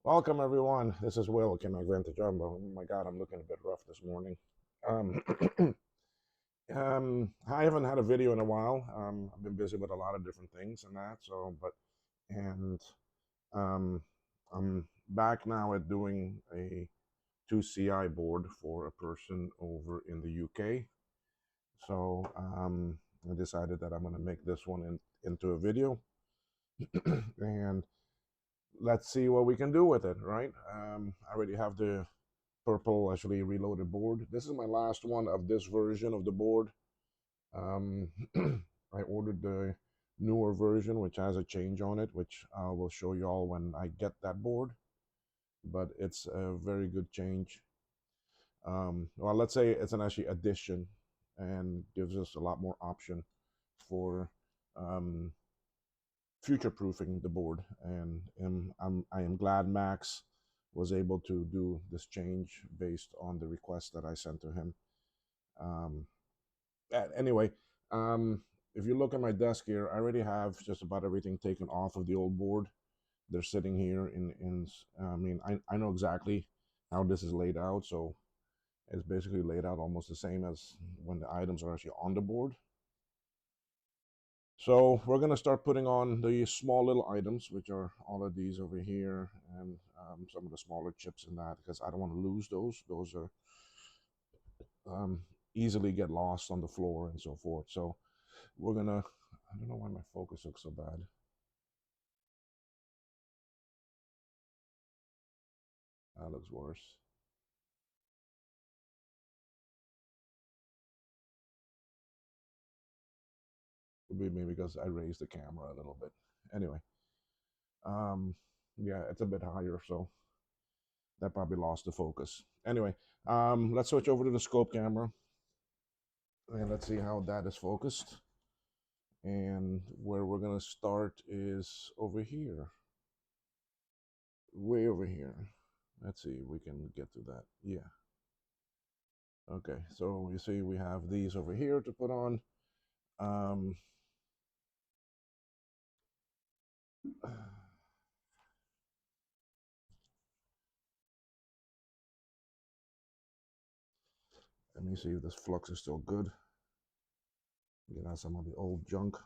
Welcome, everyone. This is Will, Kim Advantage Jumbo. Oh my God, I'm looking a bit rough this morning. Um, I haven't had a video in a while. I've been busy with a lot of different things and that. And um, I'm back now at doing a 2CI board for a person over in the UK. So I decided that I'm going to make this one into a video, and let's see what we can do with it, right? I already have the purple actually reloaded board. This is my last one of this version of the board. Um, I ordered the newer version, which has a change on it, which I will show you all when I get that board. But it's a very good change. Well, let's say it's an actually addition and gives us a lot more option for um, future proofing the board. I am glad Max was able to do this change based on the request that I sent to him. Um, anyway, um, if you look at my desk here, I already have just about everything taken off of the old board. They're sitting here in I mean, I know exactly how this is laid out, so it's basically laid out almost the same as when the items are actually on the board. So we're going to start putting on the small little items, which are all of these over here, and some of the smaller chips in that, because I don't want to lose those. Those are easily get lost on the floor and so forth. So we're gonna. I don't know why my focus looks so bad. That looks worse. Could be maybe because I raised the camera a little bit. Anyway, um, yeah, it's a bit higher, so that probably lost the focus. Anyway, let's switch over to the scope camera and let's see how that is focused. And where we're gonna start is over here, way over here. Let's see if we can get to that. Yeah. Okay, so you see we have these over here to put on. Um, let me see if this flux is still good. Get out some of the old junk.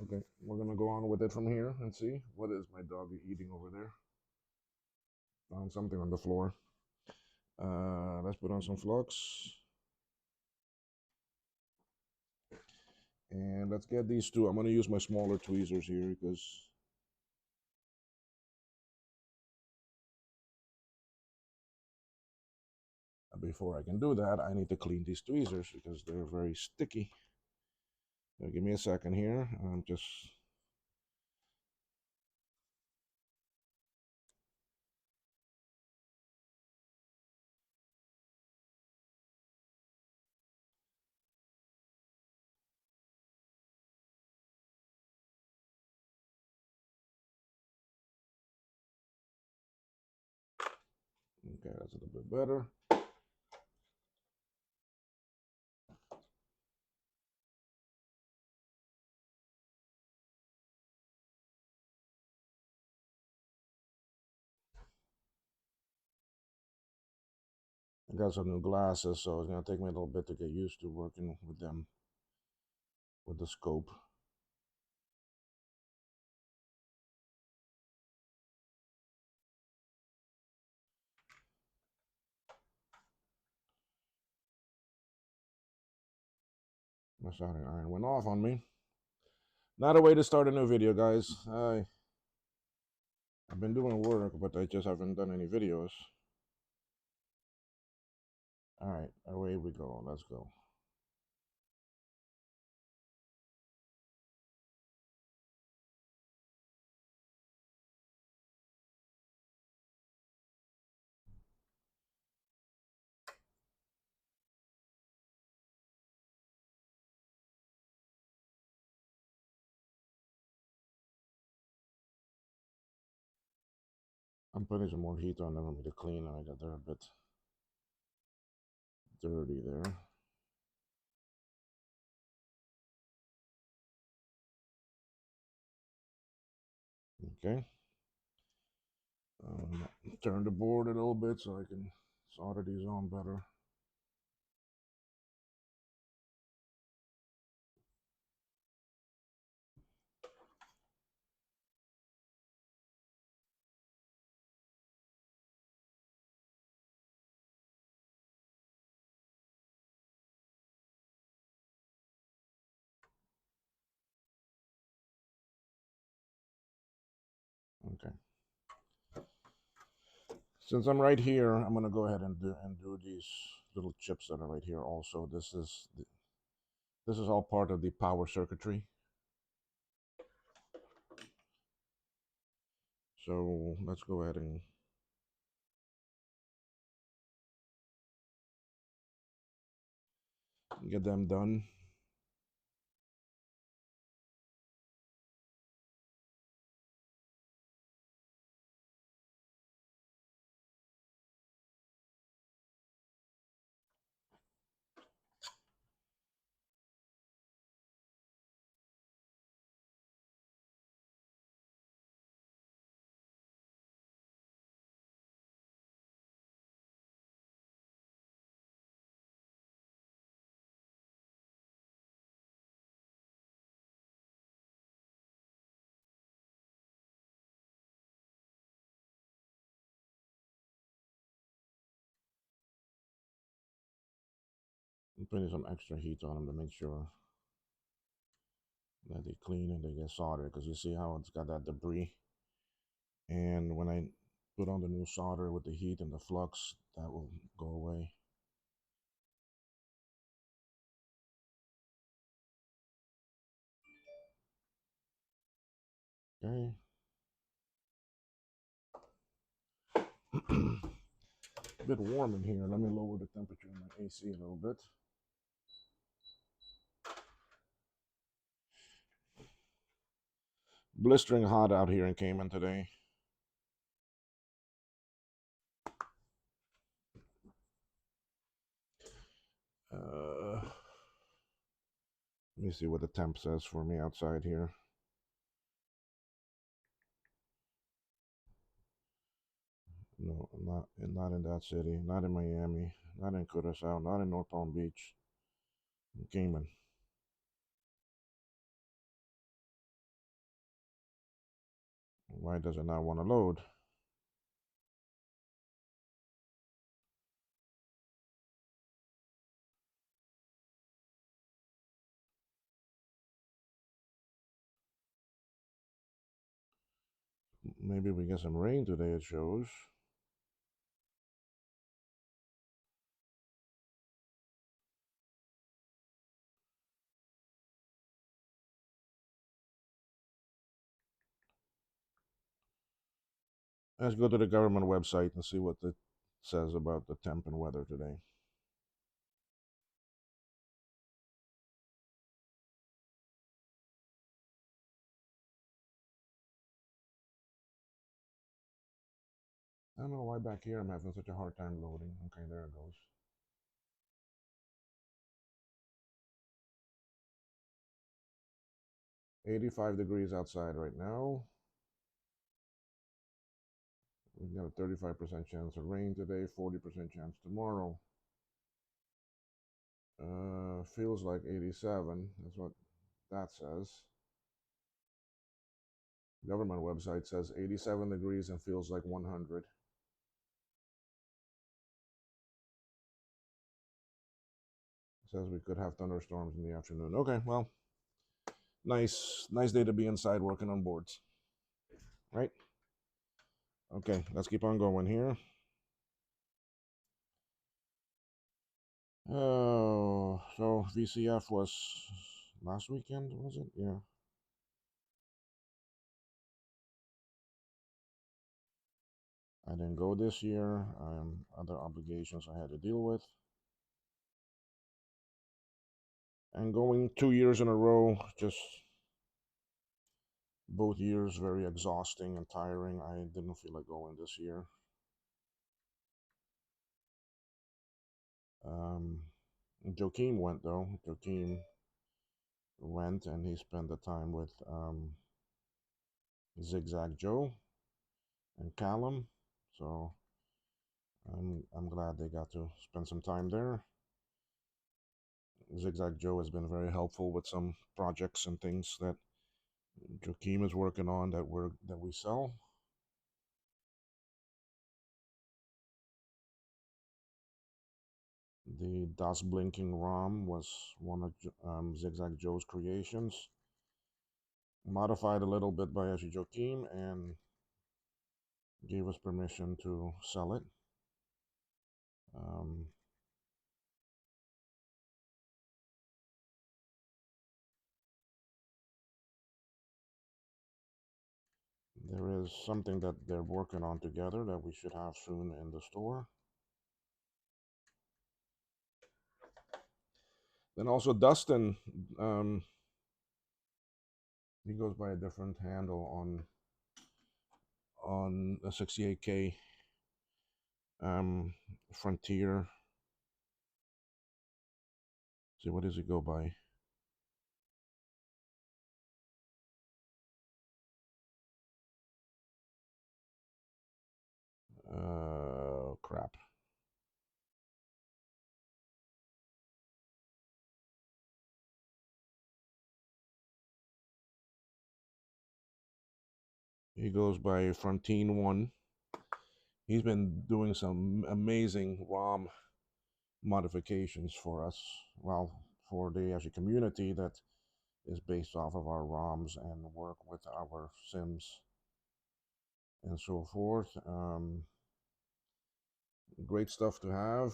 Okay, we're gonna go on with it from here and see what is my dog eating over there. Found something on the floor. Let's put on some flux. And let's get these two. I'm gonna use my smaller tweezers here because before I can do that, I need to clean these tweezers because they're very sticky. Now, give me a second here. I'm just okay. That's a little bit better. I got some new glasses, so it's gonna take me a little bit to get used to working with them with the scope. My soldering iron went off on me. Not a way to start a new video, guys. I've been doing work, but I just haven't done any videos. All right, away we go. Let's go. I'm putting some more heat on them for me to clean, and I got there a bit dirty there. Okay. Turn the board a little bit so I can solder these on better. Okay. Since I'm right here, I'm gonna go ahead and do these little chips that are right here. Also, this is all part of the power circuitry. So let's go ahead and get them done. I'm putting some extra heat on them to make sure that they clean and they get soldered, because you see how it's got that debris. And when I put on the new solder with the heat and the flux, that will go away. Okay. A bit warm in here. Let me lower the temperature in my AC a little bit. Blistering hot out here in Cayman today. Let me see what the temp says for me outside here. No, not in that city. Not in Miami. Not in Curacao. Not in North Palm Beach. In Cayman. Why does it not want to load? Maybe we get some rain today, it shows. Let's go to the government website and see what it says about the temp and weather today. I don't know why back here I'm having such a hard time loading. Okay, there it goes. 85 degrees outside right now. We've got a 35% chance of rain today, 40% chance tomorrow. Feels like 87. That's what that says. Government website says 87 degrees and feels like 100. Says we could have thunderstorms in the afternoon. Okay, well, nice day to be inside working on boards, right? Okay, let's keep on going here. Oh, so VCF was last weekend, was it? Yeah. I didn't go this year. Other obligations I had to deal with. And going 2 years in a row, just both years very exhausting and tiring. I didn't feel like going this year. Joaquim went though. Joaquim went and he spent the time with Zigzag Joe and Callum. So I'm glad they got to spend some time there. Zigzag Joe has been very helpful with some projects and things that Joaquim is working on that we sell. The Das Blinking ROM was one of Zigzag Joe's creations, modified a little bit by Joaquim, and gave us permission to sell it. Um, there is something that they're working on together that we should have soon in the store. Then also Dustin, he goes by a different handle on a 68K Frontier. See, what does he go by? Crap. He goes by Frontine 1. He's been doing some amazing ROM modifications for us. Well, for the actual community that is based off of our ROMs and work with our sims and so forth. Great stuff to have,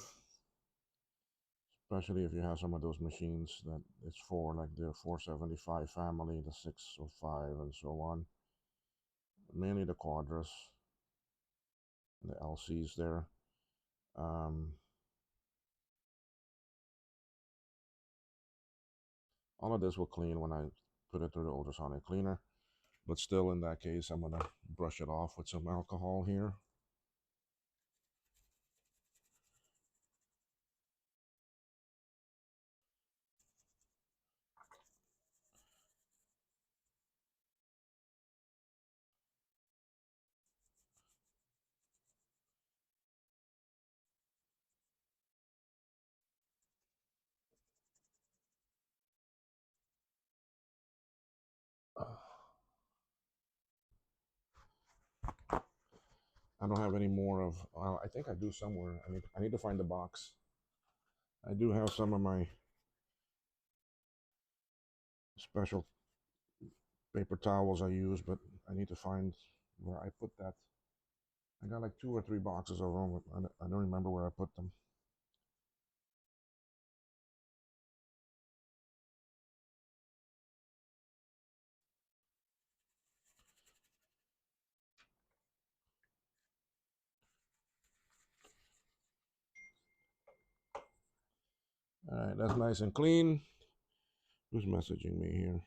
especially if you have some of those machines that it's for, like the 475 family, the 605, and so on. Mainly the Quadras, the LCs there. All of this will clean when I put it through the ultrasonic cleaner, but still, in that case, I'm gonna brush it off with some alcohol here. I don't have any more of. I think I do somewhere. I need to find the box. I do have some of my special paper towels I use, but I need to find where I put that. I got like 2 or 3 boxes of them. I don't remember where I put them. All right, that's nice and clean. Who's messaging me here?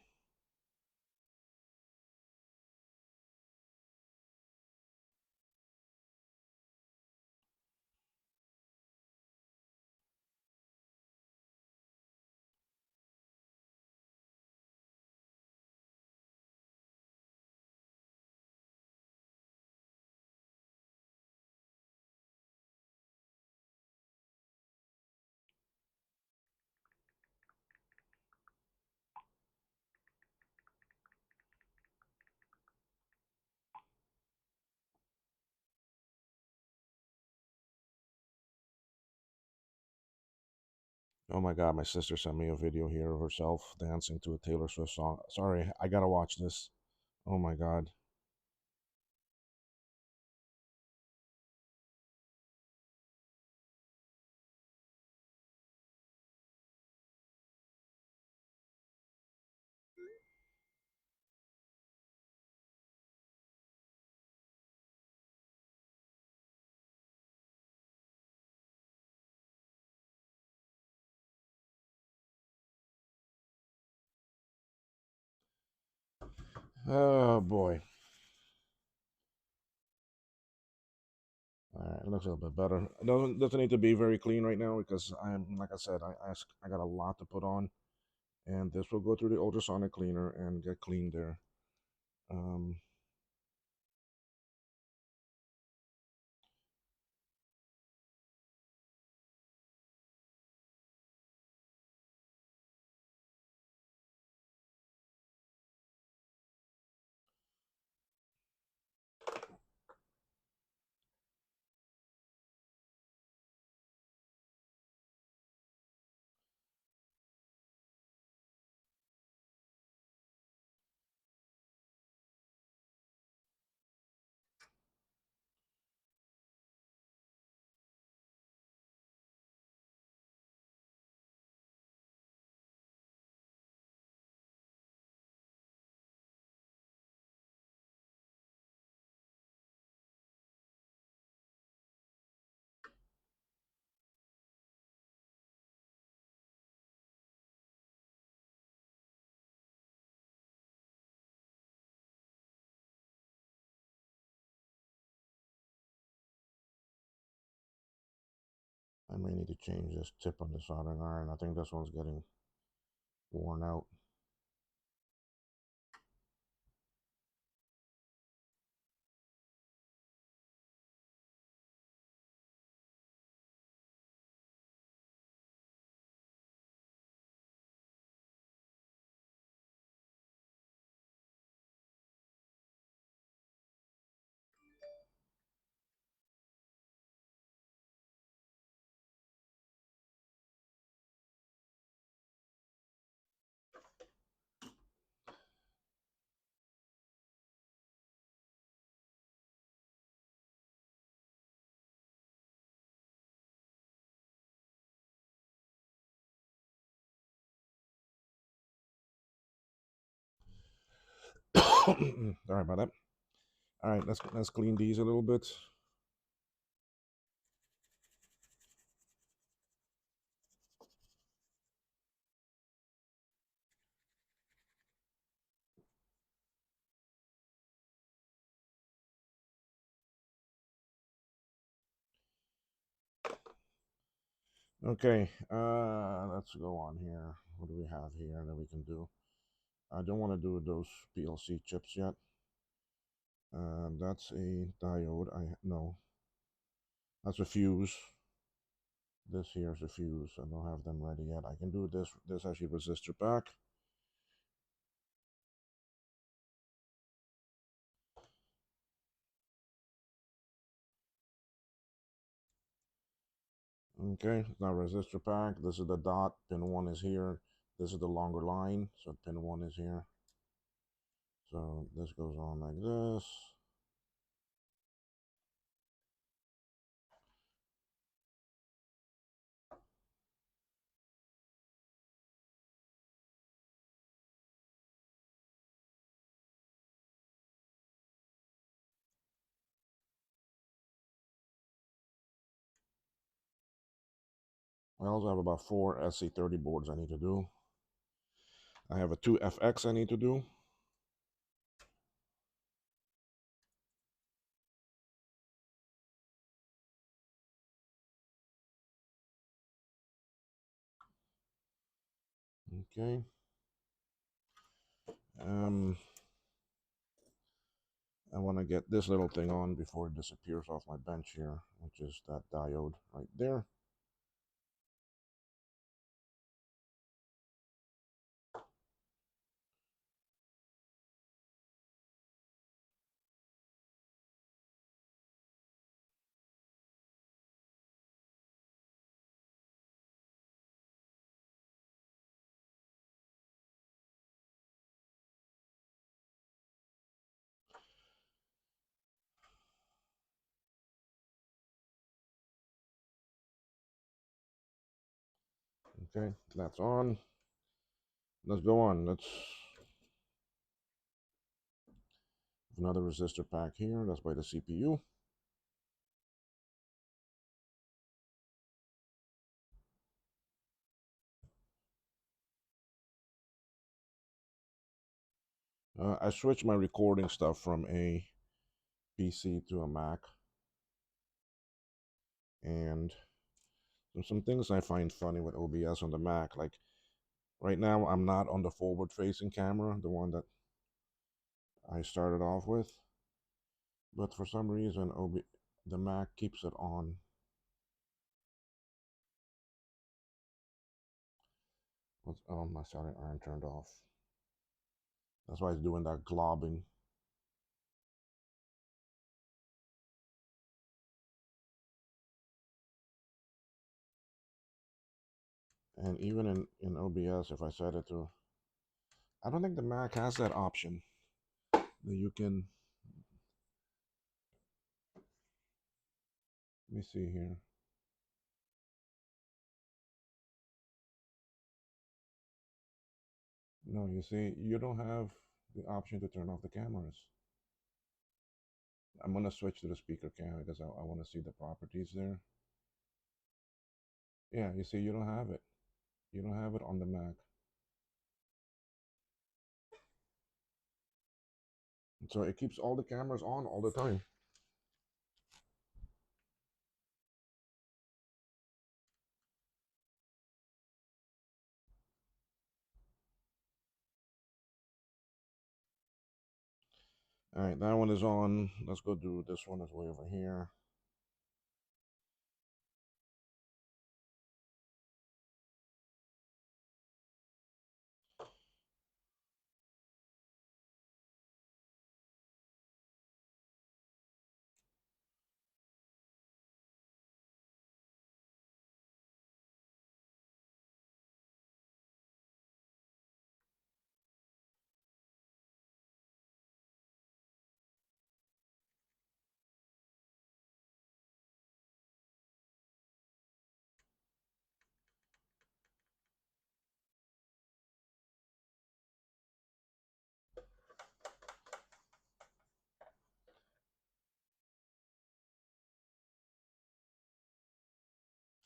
Oh my God, my sister sent me a video here of herself dancing to a Taylor Swift song. Sorry, I gotta watch this. Oh my God. Oh boy. All right, it looks a little bit better. It doesn't need to be very clean right now because I'm, like I said, I got a lot to put on, and this will go through the ultrasonic cleaner and get cleaned there. Um, may need to change this tip on the soldering iron. I think this one's getting worn out. Sorry about that. All right, let's clean these a little bit. Okay, let's go on here. What do we have here that we can do? I don't want to do those PLC chips yet. That's a diode. No, that's a fuse. This here is a fuse. I don't have them ready yet. I can do this. This actually resistor pack. Okay, now resistor pack. This is the dot. Pin 1 is here. This is the longer line. So pin 1 is here. So this goes on like this. I also have about 4 SC30 boards I need to do. I have a 2FX I need to do. Okay. I want to get this little thing on before it disappears off my bench here, which is that diode right there. Okay, that's on. Let's go on. Let's another resistor pack here. That's by the CPU. I switched my recording stuff from a PC to a Mac, and there's some things I find funny with OBS on the Mac. Like right now, I'm not on the forward-facing camera, the one that I started off with, but for some reason, the Mac keeps it on. Oh, my soldering iron turned off. That's why it's doing that globbing. And even in OBS, if I set it to, I don't think the Mac has that option that you can, let me see here. No, you see, you don't have the option to turn off the cameras. I'm going to switch to the speaker cam because I want to see the properties there. Yeah, you see, you don't have it. You don't have it on the Mac. So it keeps all the cameras on all the time. All right, that one is on. Let's go do this one is way over here.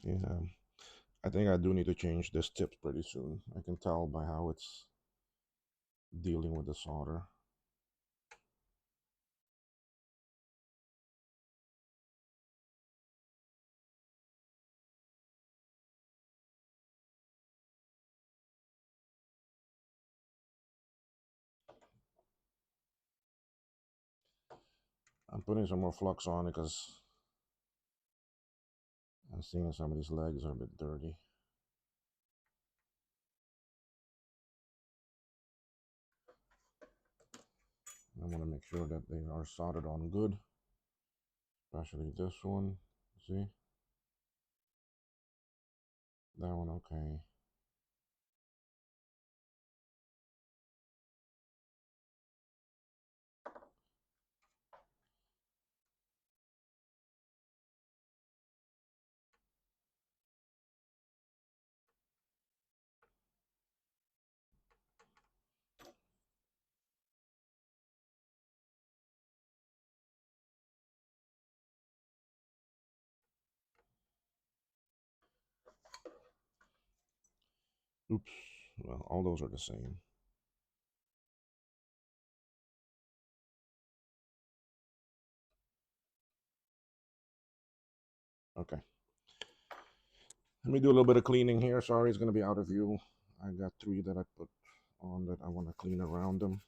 Yeah, I think I do need to change this tip pretty soon. I can tell by how it's dealing with the solder. I'm putting some more flux on it because I'm seeing some of these legs are a bit dirty. I want to make sure that they are soldered on good, especially this one. See? That one, okay. Oops. Well, all those are the same. Okay. Let me do a little bit of cleaning here. Sorry, it's going to be out of view. I got 3 that I put on that I want to clean around them.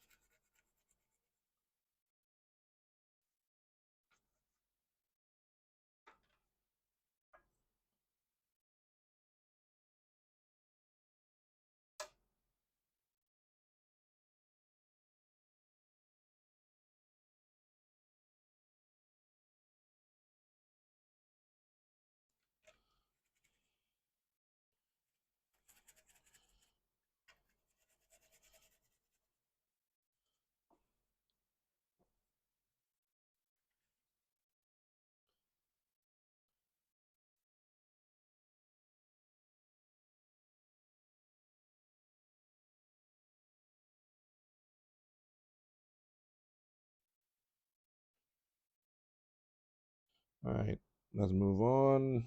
All right, let's move on.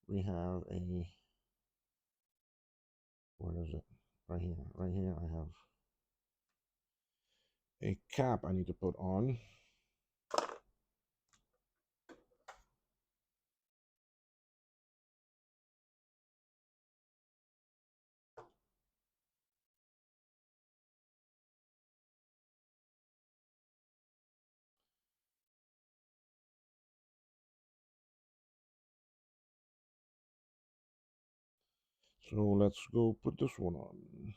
We have a, where is it? Right here. Right here, I have a cap I need to put on. So let's go put this one on.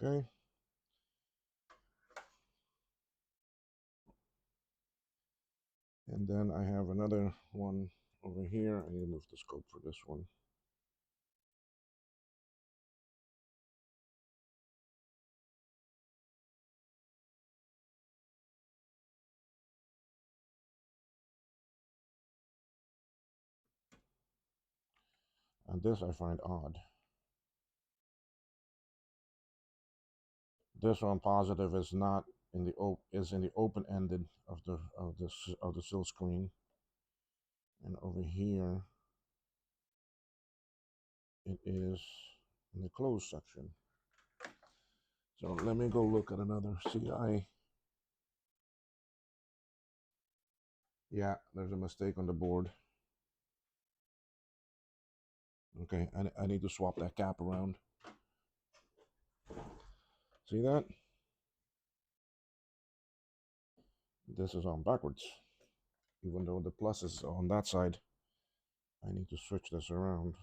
Okay. And then I have another one over here. I need to move the scope for this one. And this I find odd. This one positive is not in the open ended of the sill screen, and over here it is in the closed section. So let me go look at another CI. Yeah, there's a mistake on the board. Okay, I need to swap that cap around. See that? This is on backwards. Even though the plus is on that side, I need to switch this around.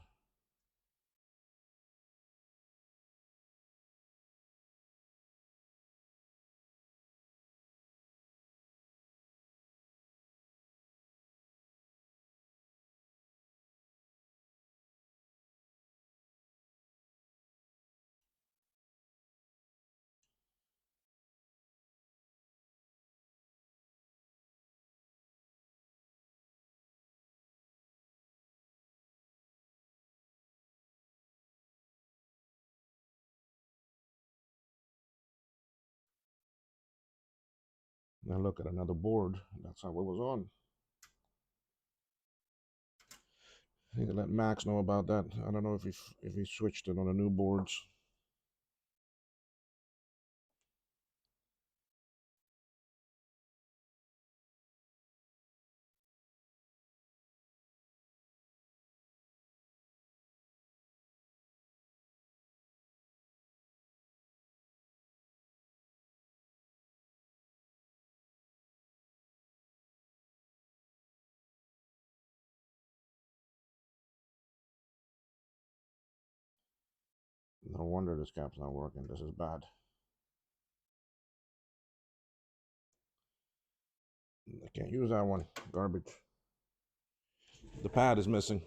Now look at another board. That's how it was on. I need to let Max know about that. I don't know if he switched it on the new boards. No wonder this cap's not working. This is bad. I can't use that one. Garbage. The pad is missing.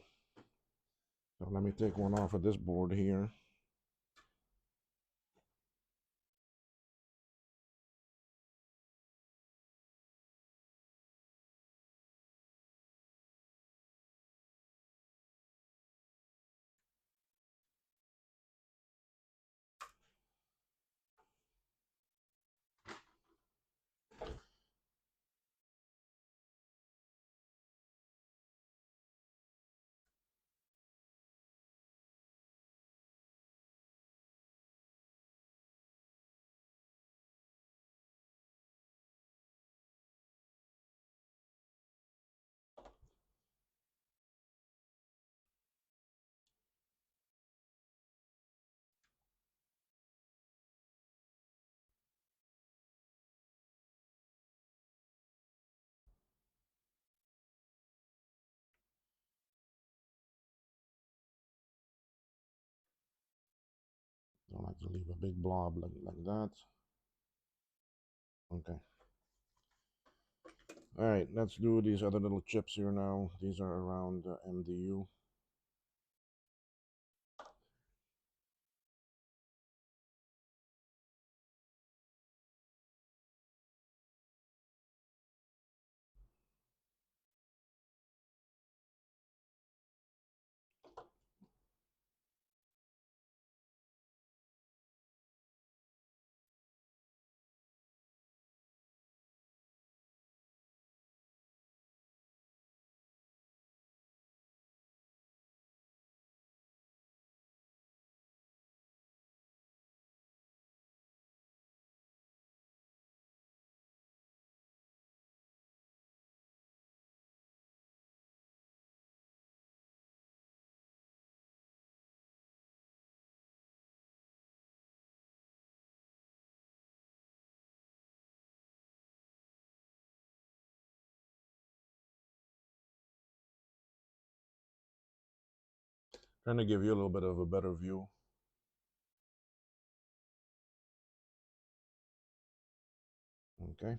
So let me take one off of this board here. Don't like to leave a big blob like that. Okay. All right, let's do these other little chips here now. These are around MDU. Trying to give you a little bit of a better view. Okay.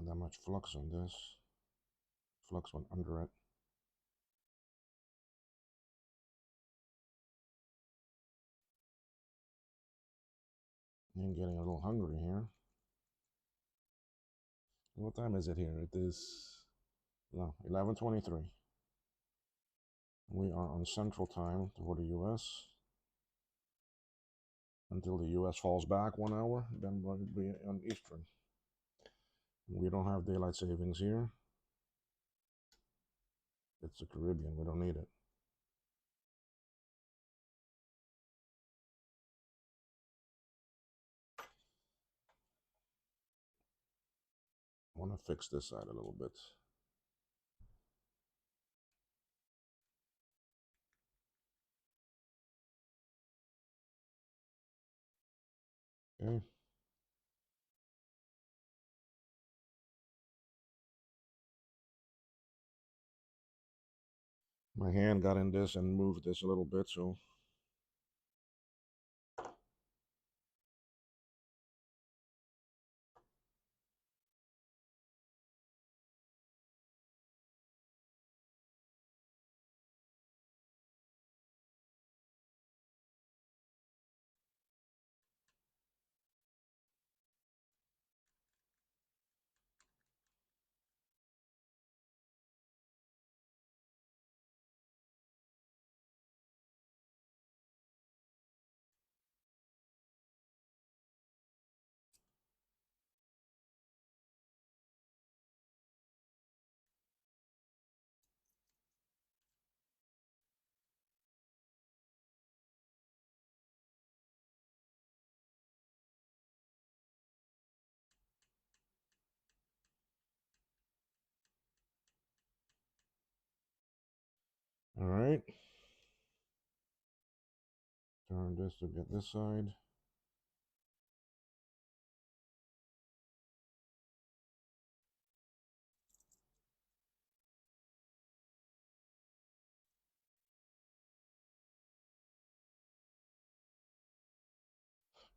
Not that much flux on this. Flux went under it. I'm getting a little hungry here. What time is it here? It is, no, 11:23. We are on Central Time for the US. Until the US falls back 1 hour, then we'll be on Eastern. We don't have daylight savings here. It's the Caribbean, we don't need it. I want to fix this side a little bit. Okay. My hand got in this and moved this a little bit, so all right. Turn this to get this side.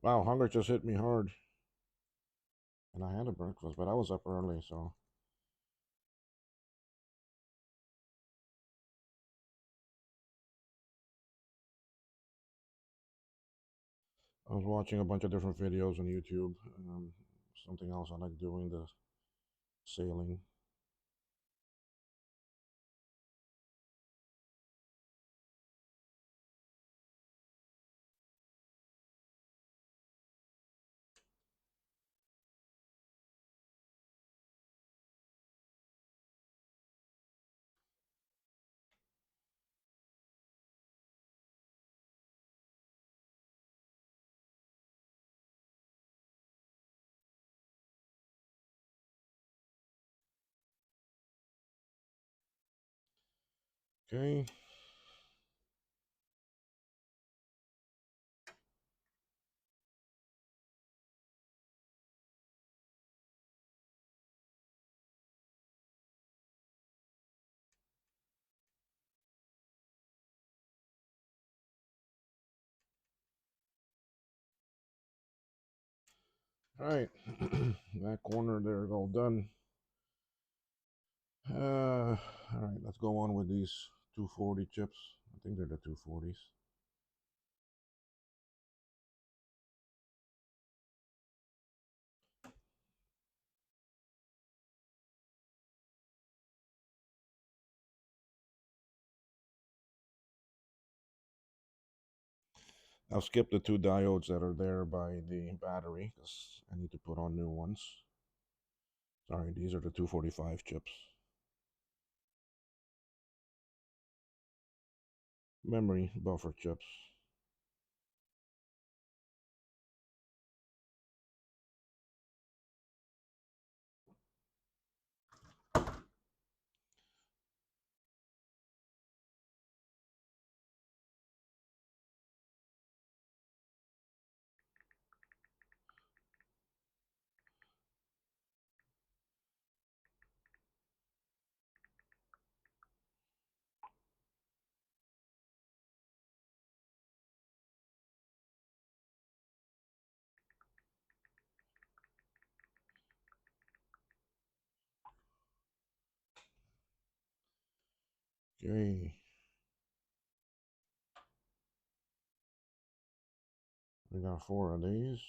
Wow, hunger just hit me hard. And I had a breakfast, but I was up early, so. I was watching a bunch of different videos on YouTube. Something else I like doing, the sailing. Okay. All right. That corner there is all done. All right, let's go on with these 240 chips. I think they're the 240s. I'll skip the two diodes that are there by the battery because I need to put on new ones. Sorry, these are the 245 chips. Memory buffer chips. Okay. We got 4 of these.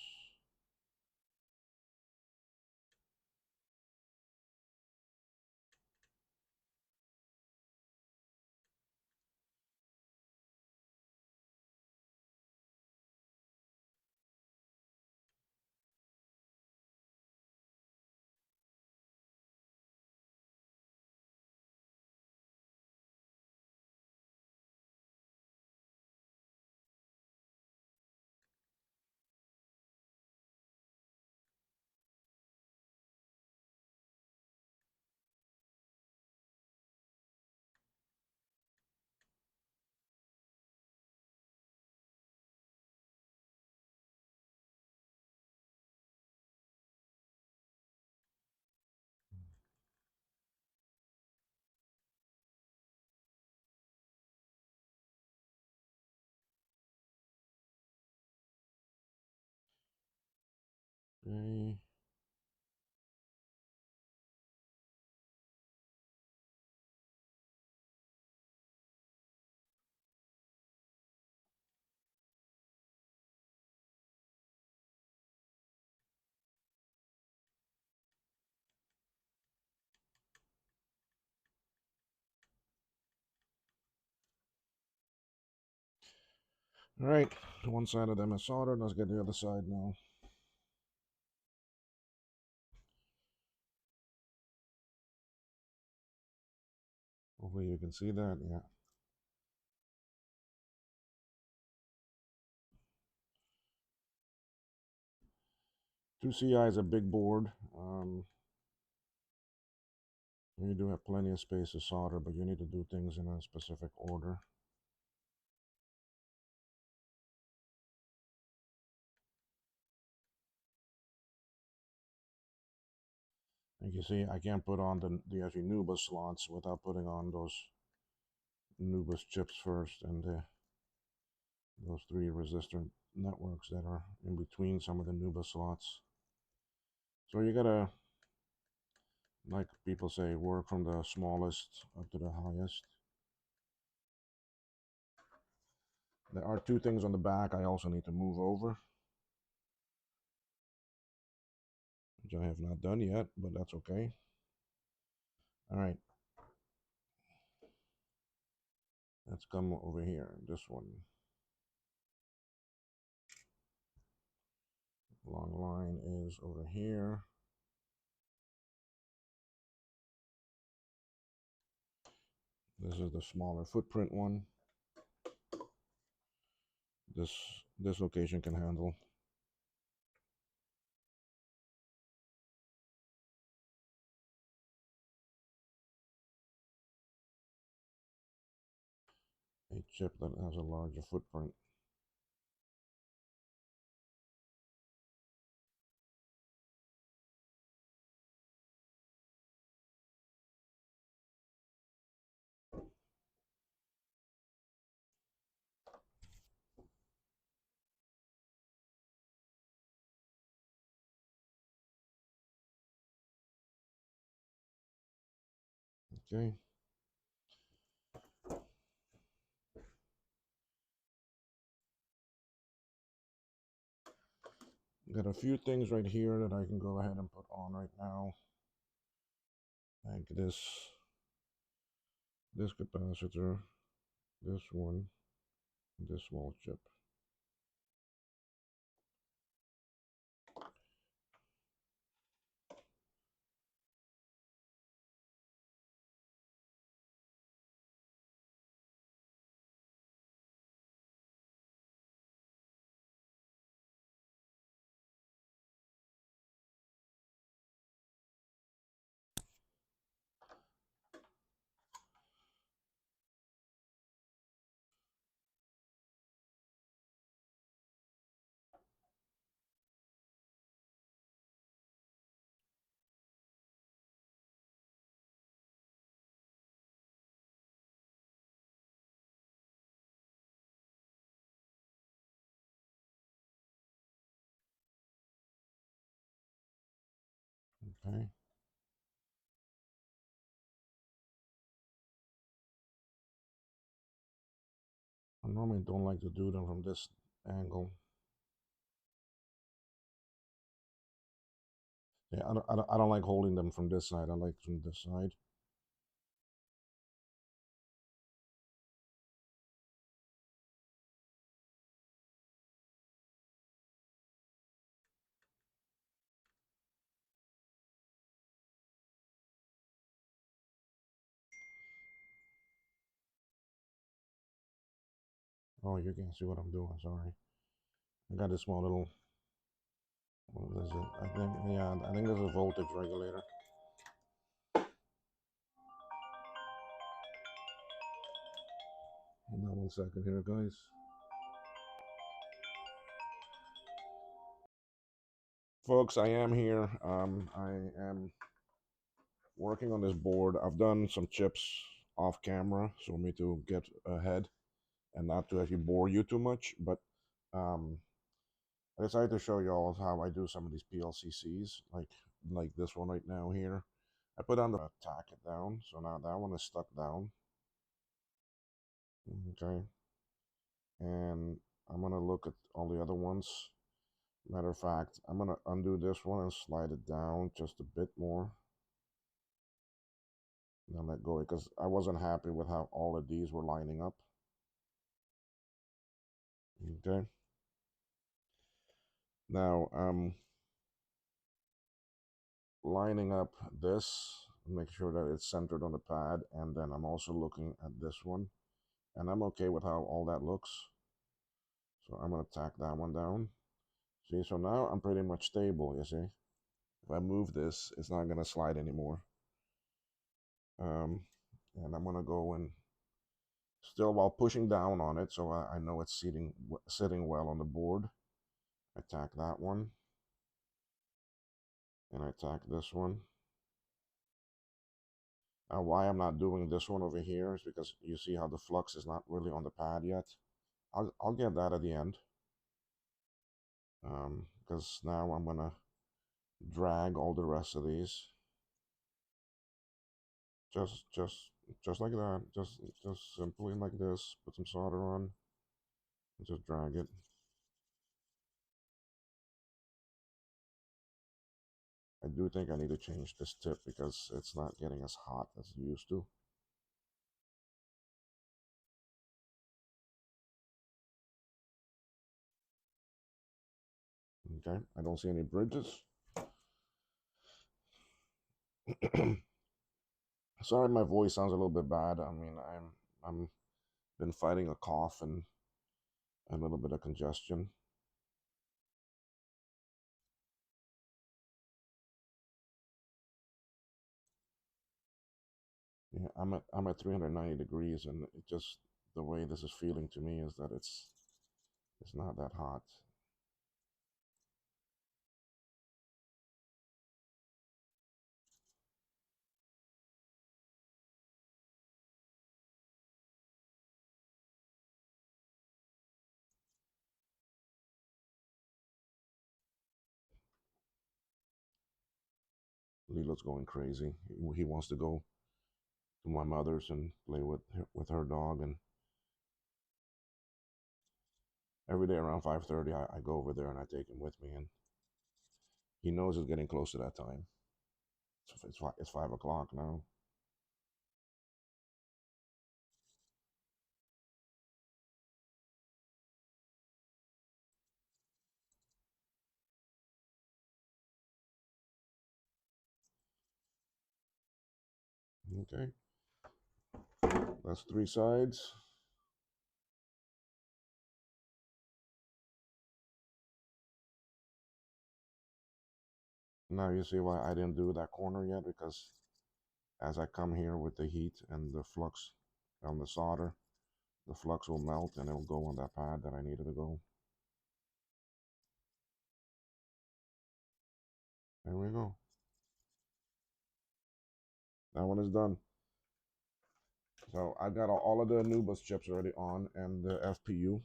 Okay. All right, one side of them is soldered. Let's get the other side now. Hopefully you can see that. Yeah. 2CI is a big board. You do have plenty of space to solder, but you need to do things in a specific order. Like you see, I can't put on the actually Nubus slots without putting on those Nubus chips first, and those 3 resistor networks that are in between some of the Nubus slots. So you gotta, like people say, work from the smallest up to the highest. There are 2 things on the back I also need to move over, which I have not done yet, but that's okay. All right, let's come over here. This one. Long line is over here. This is the smaller footprint one. This location can handle. A chip that has a larger footprint. Okay. Got a few things right here that I can go ahead and put on right now. Like this capacitor, this one, this small chip. Okay. normally don't like to do them from this angle. Yeah, I don't like holding them from this side. I like from this side. Oh, you can't see what I'm doing. Sorry. I got this small little. What is it? I think, yeah, I think there's a voltage regulator. Hold on 1 second here, guys. Folks, I am here. I am working on this board. I've done some chips off camera, so for me to get ahead and not to actually bore you too much. But um, I decided to show you all how I do some of these PLCCs, like this one right now here. I put on the tack it down, so now that one is stuck down. Okay, and I'm gonna look at all the other ones. Matter of fact, I'm gonna undo this one and slide it down just a bit more. And let go because I wasn't happy with how all of these were lining up. Okay. Now I'm lining up this, make sure that it's centered on the pad, and then I'm also looking at this one, and I'm okay with how all that looks. So I'm gonna tack that one down. See, so now I'm pretty much stable, you see. If I move this, it's not gonna slide anymore. And I'm gonna go and still while pushing down on it, so I know it's sitting well on the board. I tack that one, and I tack this one. Now, why I'm not doing this one over here is because you see how the flux is not really on the pad yet. I'll get that at the end, because now I'm gonna drag all the rest of these. Just just like that. Just simply like this. Put some solder on, and just drag it. I do think I need to change this tip because it's not getting as hot as it used to. Okay, I don't see any bridges. Sorry, my voice sounds a little bit bad. I mean, I'm been fighting a cough and a little bit of congestion. Yeah, I'm at 390 degrees, and it just the way this is feeling to me is that it's not that hot. Lilo's going crazy. He wants to go to my mother's and play with her dog, and every day around 5:30, I go over there and I take him with me, and he knows it's getting close to that time. It's 5 o'clock now. Okay, that's 3 sides. Now you see why I didn't do that corner yet, because as I come here with the heat and the flux on the solder, the flux will melt and it will go on that pad that I needed to go. There we go. That one is done. So I got all of the Anubis chips already on and the FPU.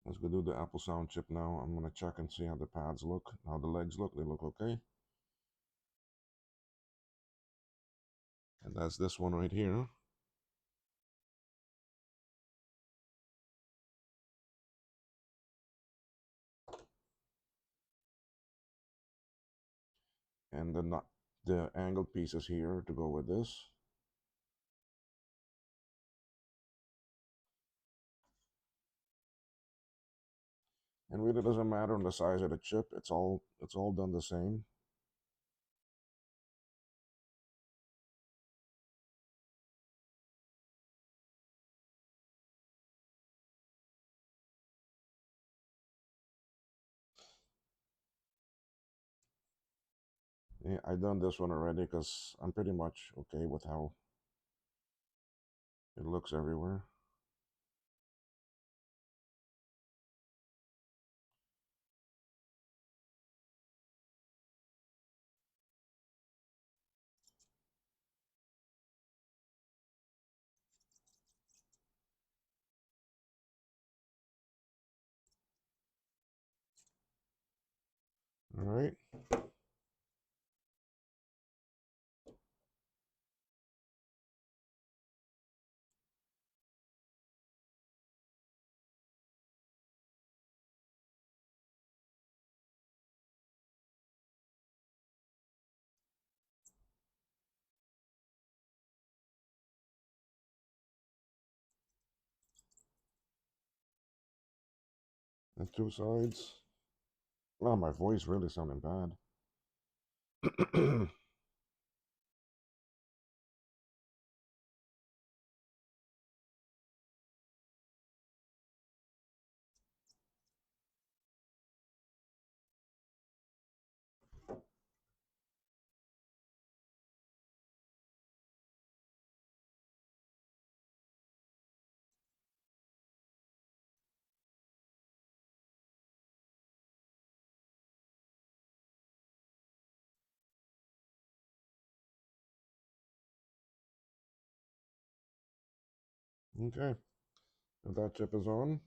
Let's go do the Apple Sound chip now. I'm gonna check and see how the pads look, how the legs look. They look okay. And that's this one right here. and the angled pieces here to go with this. And really doesn't matter on the size of the chip. It's all done the same. Yeah, I done this one already because I'm pretty much okay with how it looks everywhere. All right. And two sides. Wow, my voice really sounding bad. Okay, if that chip is on,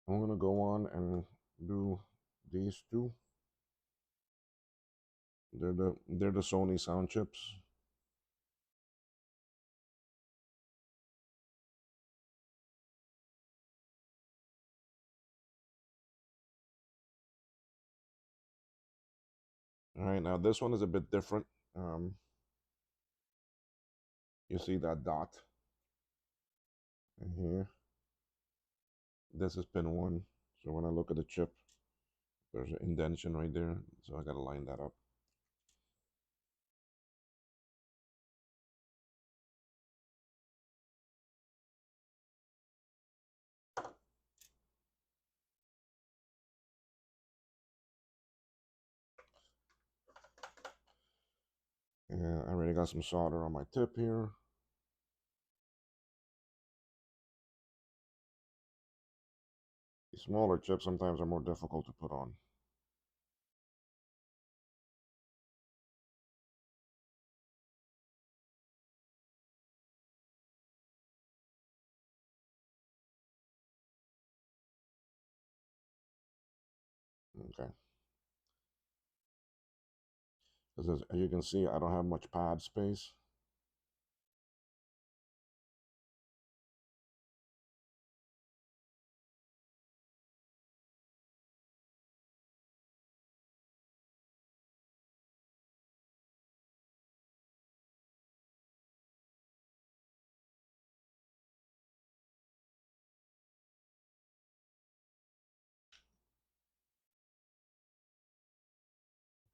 I'm gonna go on and do these two. They're the Sony sound chips. All right, now this one is a bit different. You see that dot in here? This is pin 1. So when I look at the chip, there's an indentation right there. So I gotta line that up. And I already got some solder on my tip here. The smaller chips sometimes are more difficult to put on. Okay. Because as you can see, I don't have much pad space.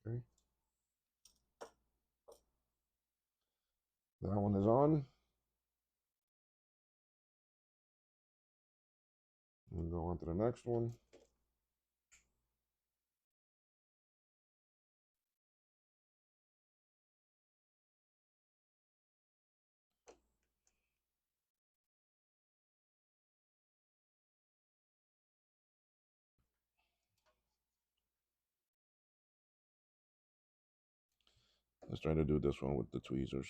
Okay. That one is on. We'll go on to the next one. Let's try to do this one with the tweezers.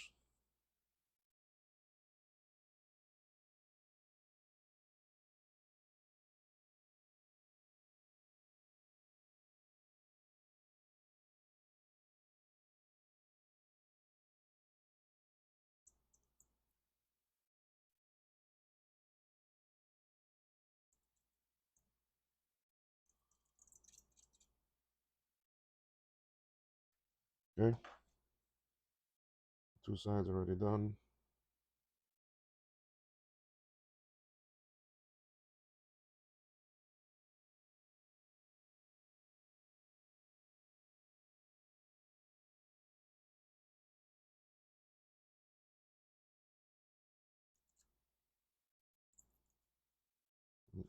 Okay, two sides already done.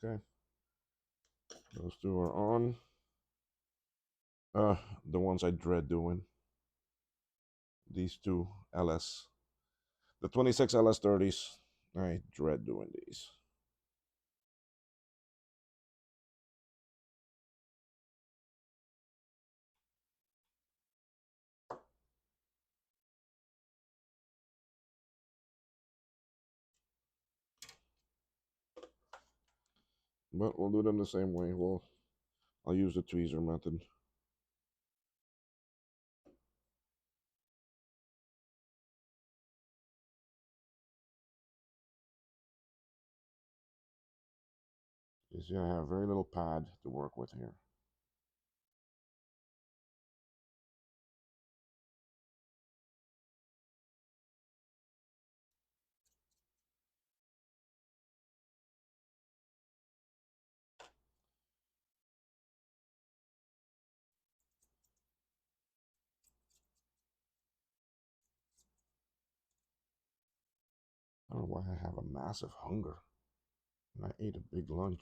Okay, those two are on. The ones I dread doing. These two LS, the 26 LS30s. I dread doing these. But we'll do them the same way. I'll use the tweezer method. You see, I have very little pad to work with here. I don't know why I have a massive hunger. And I ate a big lunch.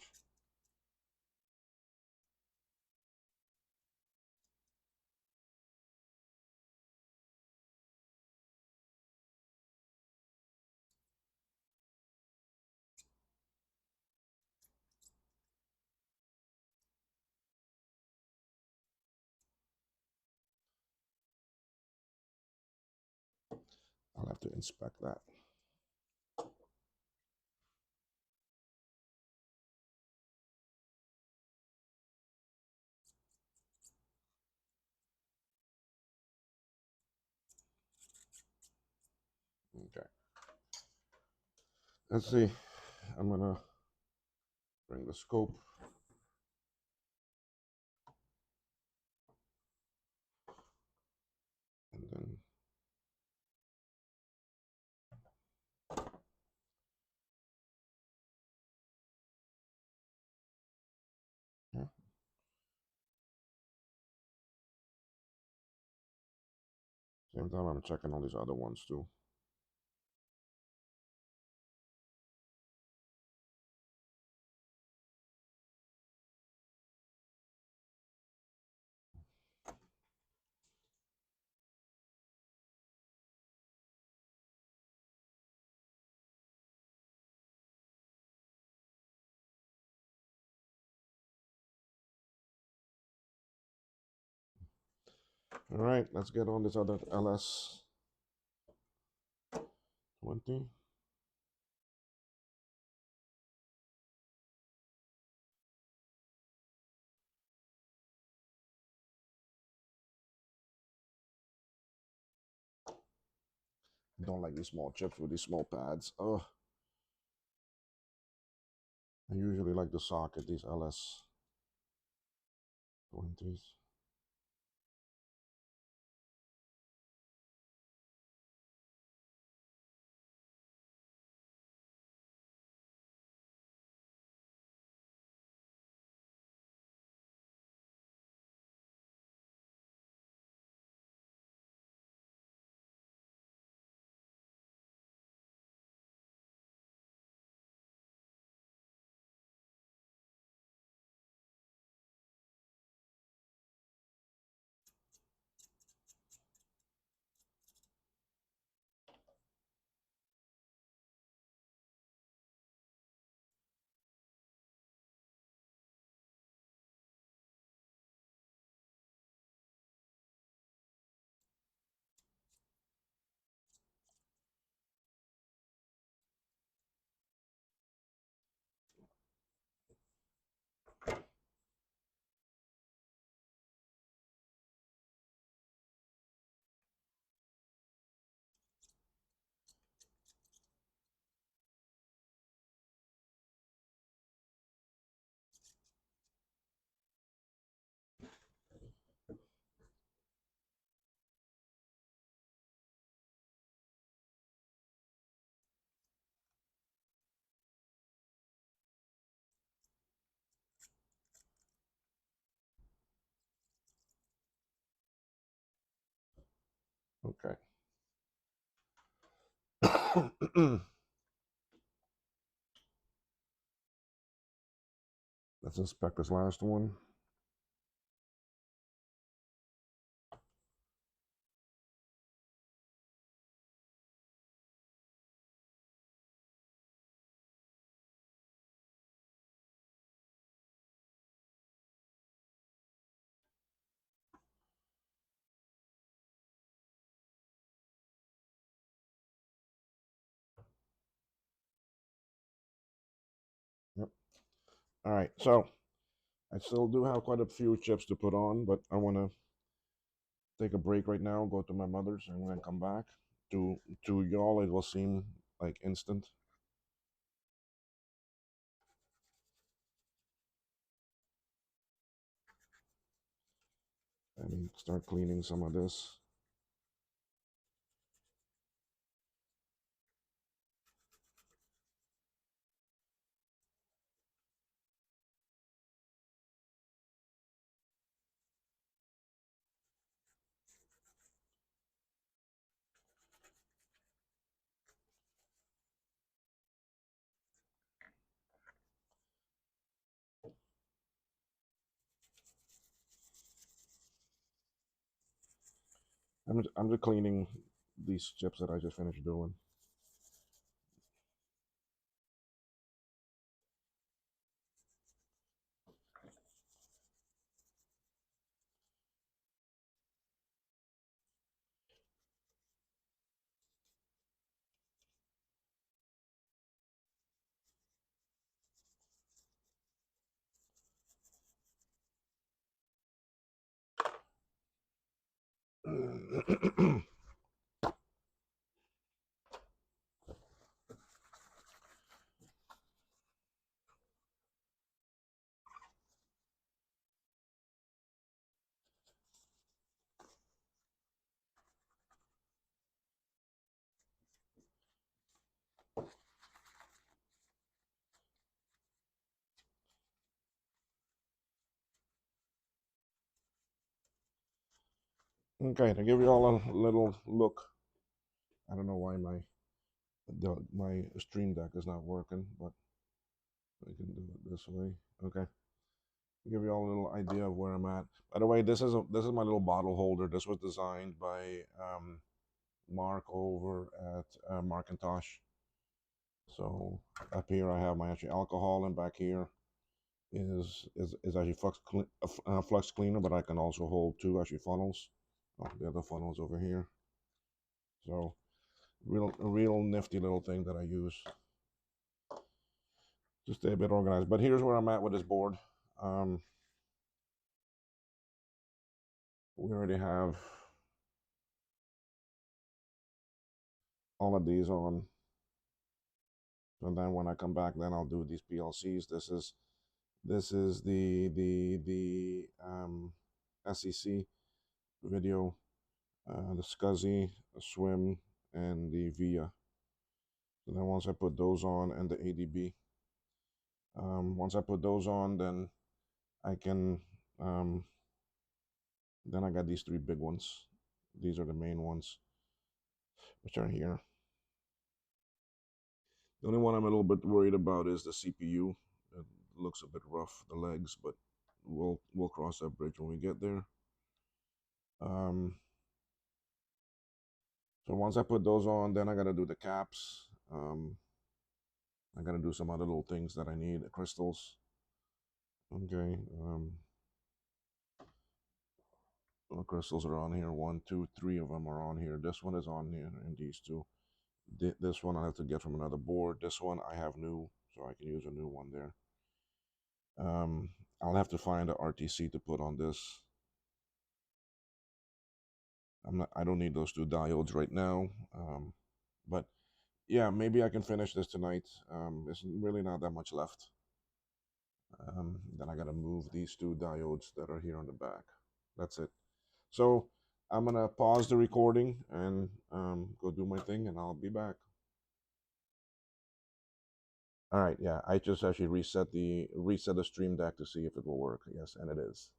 I'll have to inspect that. Okay. Let's see. I'm gonna bring the scope. And then yeah. Same time I'm checking all these other ones too. All right, let's get on this other LS 20. I don't like these small chips with these small pads. Oh, I usually like the socket, these LS 20s. Okay. Let's inspect this last one. Yep. All right. So I still do have quite a few chips to put on, but I want to take a break right now, go to my mother's, and then come back. To y'all, it will seem like instant. Let me start cleaning some of this. I'm just cleaning these chips that I just finished doing. Okay, to give you all a little look. I don't know why my stream deck is not working, but we can do it this way. Okay, give you all a little idea of where I'm at. By the way, this is my little bottle holder. This was designed by Mark over at Markintosh. So up here I have my actual alcohol, and back here is actually flux cleaner, but I can also hold two actually funnels. Oh, the other funnels over here. So real nifty little thing that I use to stay a bit organized. But here's where I'm at with this board. Um, we already have all of these on. And then when I come back, then I'll do these PLCs. This is the SEC video, the SCSI, swim, and the VIA. So then once I put those on, and the ADB, once I put those on, then I can, then I got these three big ones. These are the main ones, which are here. The only one I'm a little bit worried about is the CPU. It looks a bit rough, the legs, but we'll cross that bridge when we get there. So once I put those on, then I gotta do the caps. I gotta do some other little things that I need, the crystals. Okay. The crystals are on here. One, two, three of them are on here. This one is on here, and these two. This one I have to get from another board. This one I have new, so I can use a new one there. I'll have to find a RTC to put on this. I don't need those two diodes right now. But yeah, maybe I can finish this tonight. There's really not that much left. Then I gotta move these two diodes that are here on the back. That's it. So I'm gonna pause the recording and go do my thing, and I'll be back. All right, yeah, I just actually reset the stream deck to see if it will work. Yes, and it is.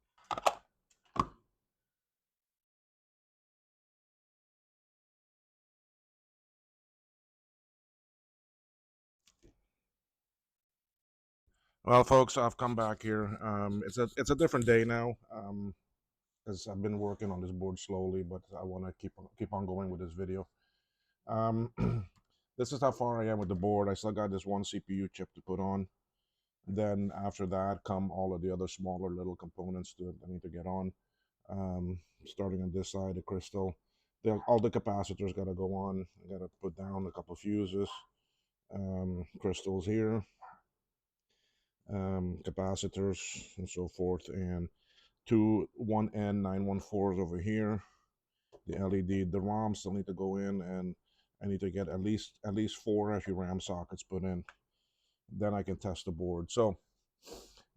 Well, folks, I've come back here. It's a different day now because I've been working on this board slowly, but I want to keep on going with this video. Um, this is how far I am with the board. I still got this one CPU chip to put on. Then after that come all of the other smaller little components that I need to get on. Starting on this side, the crystal. All the capacitors got to go on. I got to put down a couple fuses, crystals here, capacitors, and so forth, and two 1N914s over here. The LED, the ROM still need to go in, and I need to get at least four RAM sockets put in. Then I can test the board. So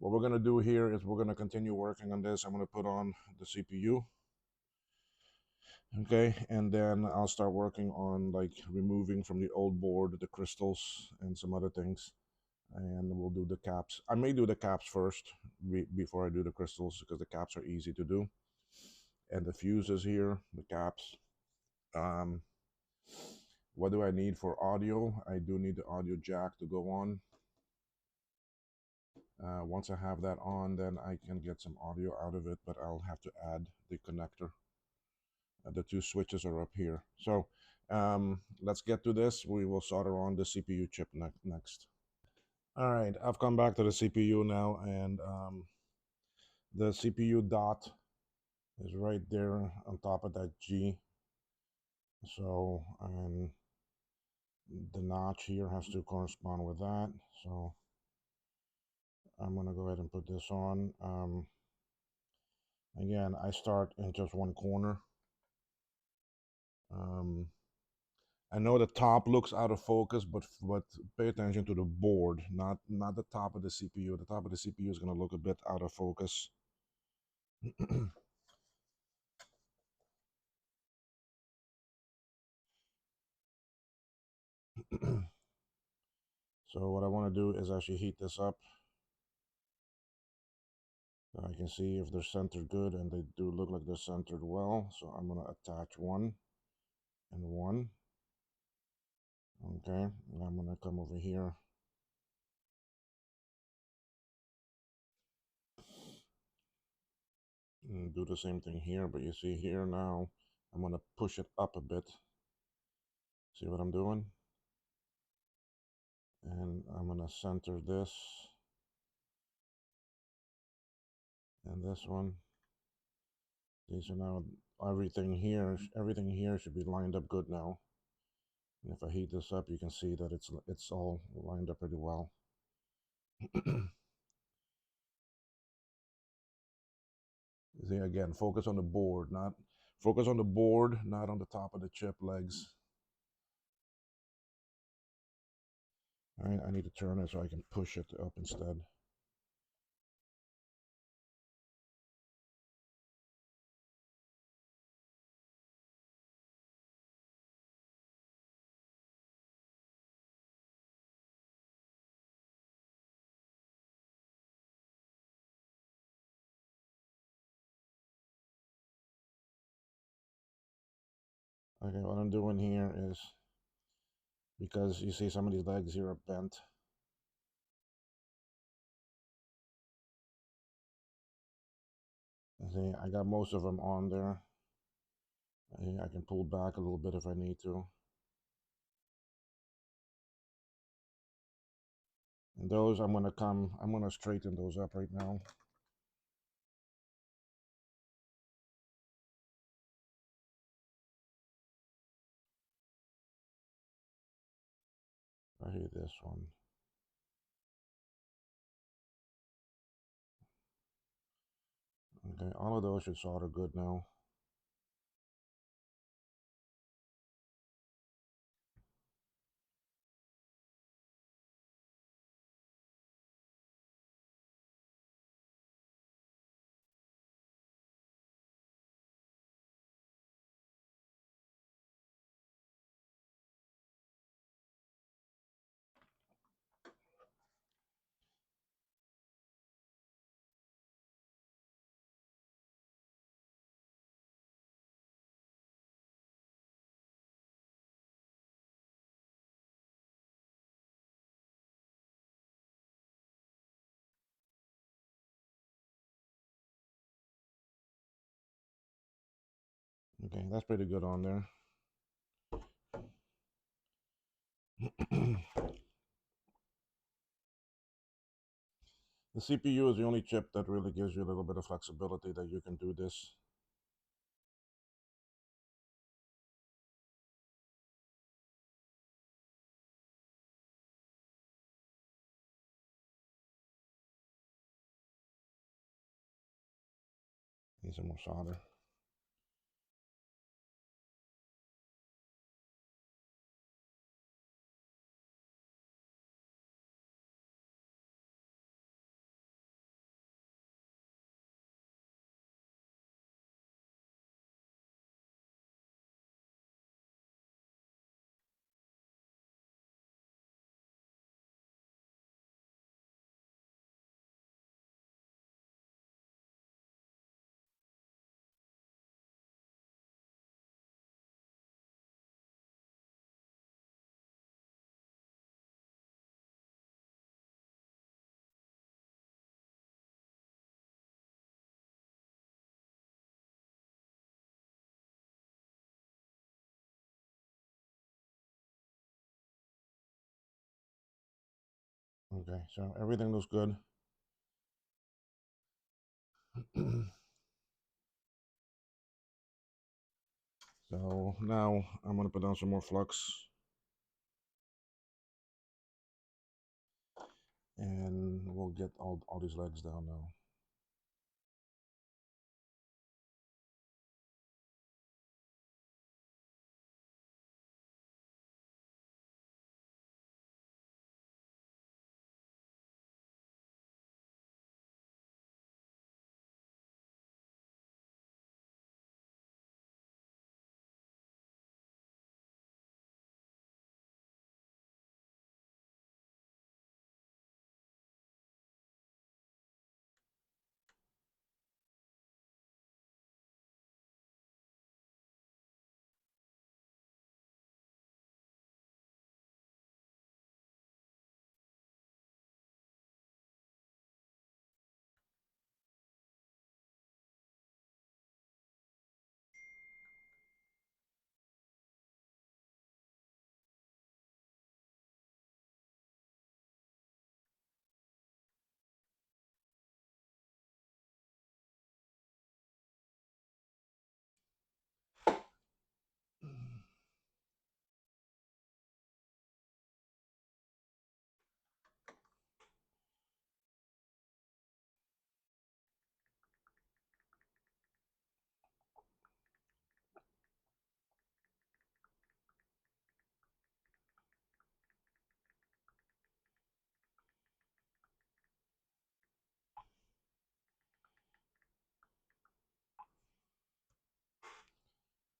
what we're gonna do here is we're gonna continue working on this. I'm gonna put on the CPU, okay, and then I'll start working on like removing from the old board the crystals and some other things, and we'll do the caps. I may do the caps first before I do the crystals because the caps are easy to do, and the fuses here, the caps. um, what do I need for audio? I do need the audio jack to go on. Once I have that on, then I can get some audio out of it, but I'll have to add the connector. The two switches are up here. So let's get to this. We will solder on the CPU chip next. All right, I've come back to the CPU now, and the CPU dot is right there on top of that G. So the notch here has to correspond with that. So I'm gonna go ahead and put this on. Again, I start in just one corner. I know the top looks out of focus, but pay attention to the board, not the top of the CPU. The top of the CPU is going to look a bit out of focus. So what I want to do is actually heat this up so I can see if they're centered good, and they do look like they're centered well. So I'm going to attach one and one. Okay, and I'm going to come over here. And do the same thing here, but you see here now, I'm going to push it up a bit. See what I'm doing? And I'm going to center this and this one. Okay, so now everything here should be lined up good now. And if I heat this up, you can see that it's all lined up pretty well. See, again, focus on the board, not on the top of the chip legs. All right, I need to turn it so I can push it up instead. Okay, what I'm doing here is, because you see some of these legs here are bent. See, I got most of them on there. I can pull back a little bit if I need to. And those, I'm gonna straighten those up right now. I hate this one. Okay, all of those should solder good now. Okay, that's pretty good on there. The CPU is the only chip that really gives you a little bit of flexibility that you can do this. Need some more solder. Okay, so everything looks good. So now I'm gonna put down some more flux, and we'll get all these legs down now.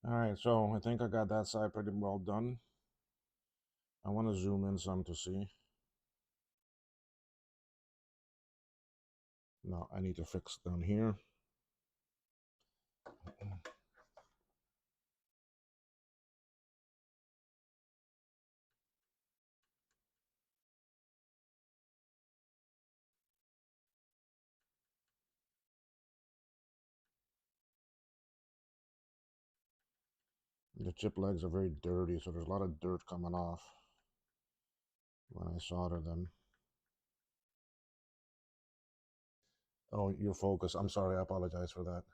All right, so I think I got that side pretty well done. I want to zoom in some to see. Now I need to fix down here. The chip legs are very dirty, so there's a lot of dirt coming off when I solder them. Oh, your focus. I'm sorry, I apologize for that.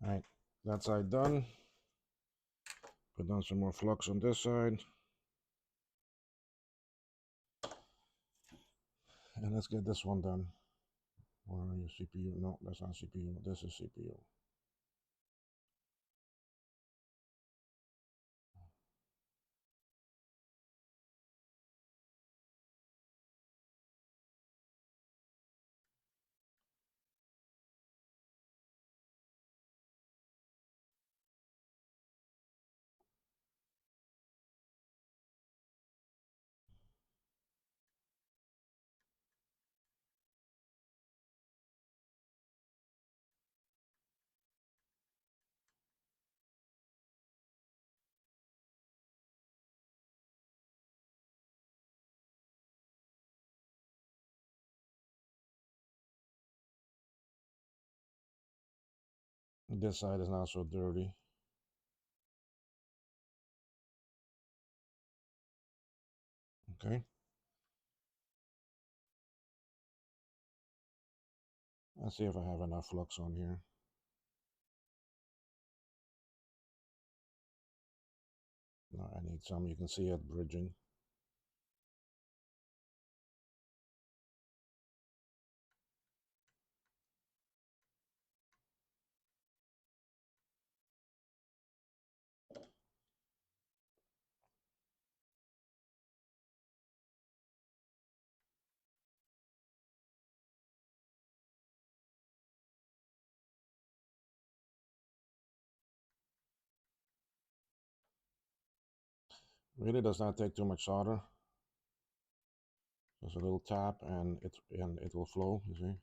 All right, that side done. Put down some more flux on this side. And let's get this one done. Where are you, CPU? No, that's not CPU. This is CPU. This side is not so dirty. Okay. Let's see if I have enough flux on here. No, I need some. You can see it bridging. Really does not take too much solder. Just a little tap and it will flow, you see.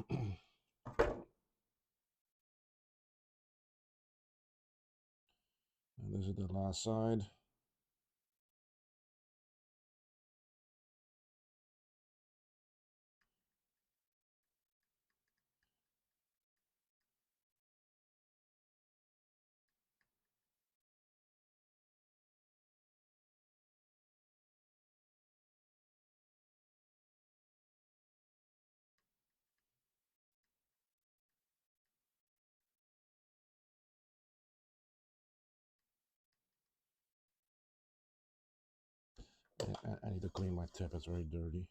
And this is the last side. I need to clean my tip, it's very dirty.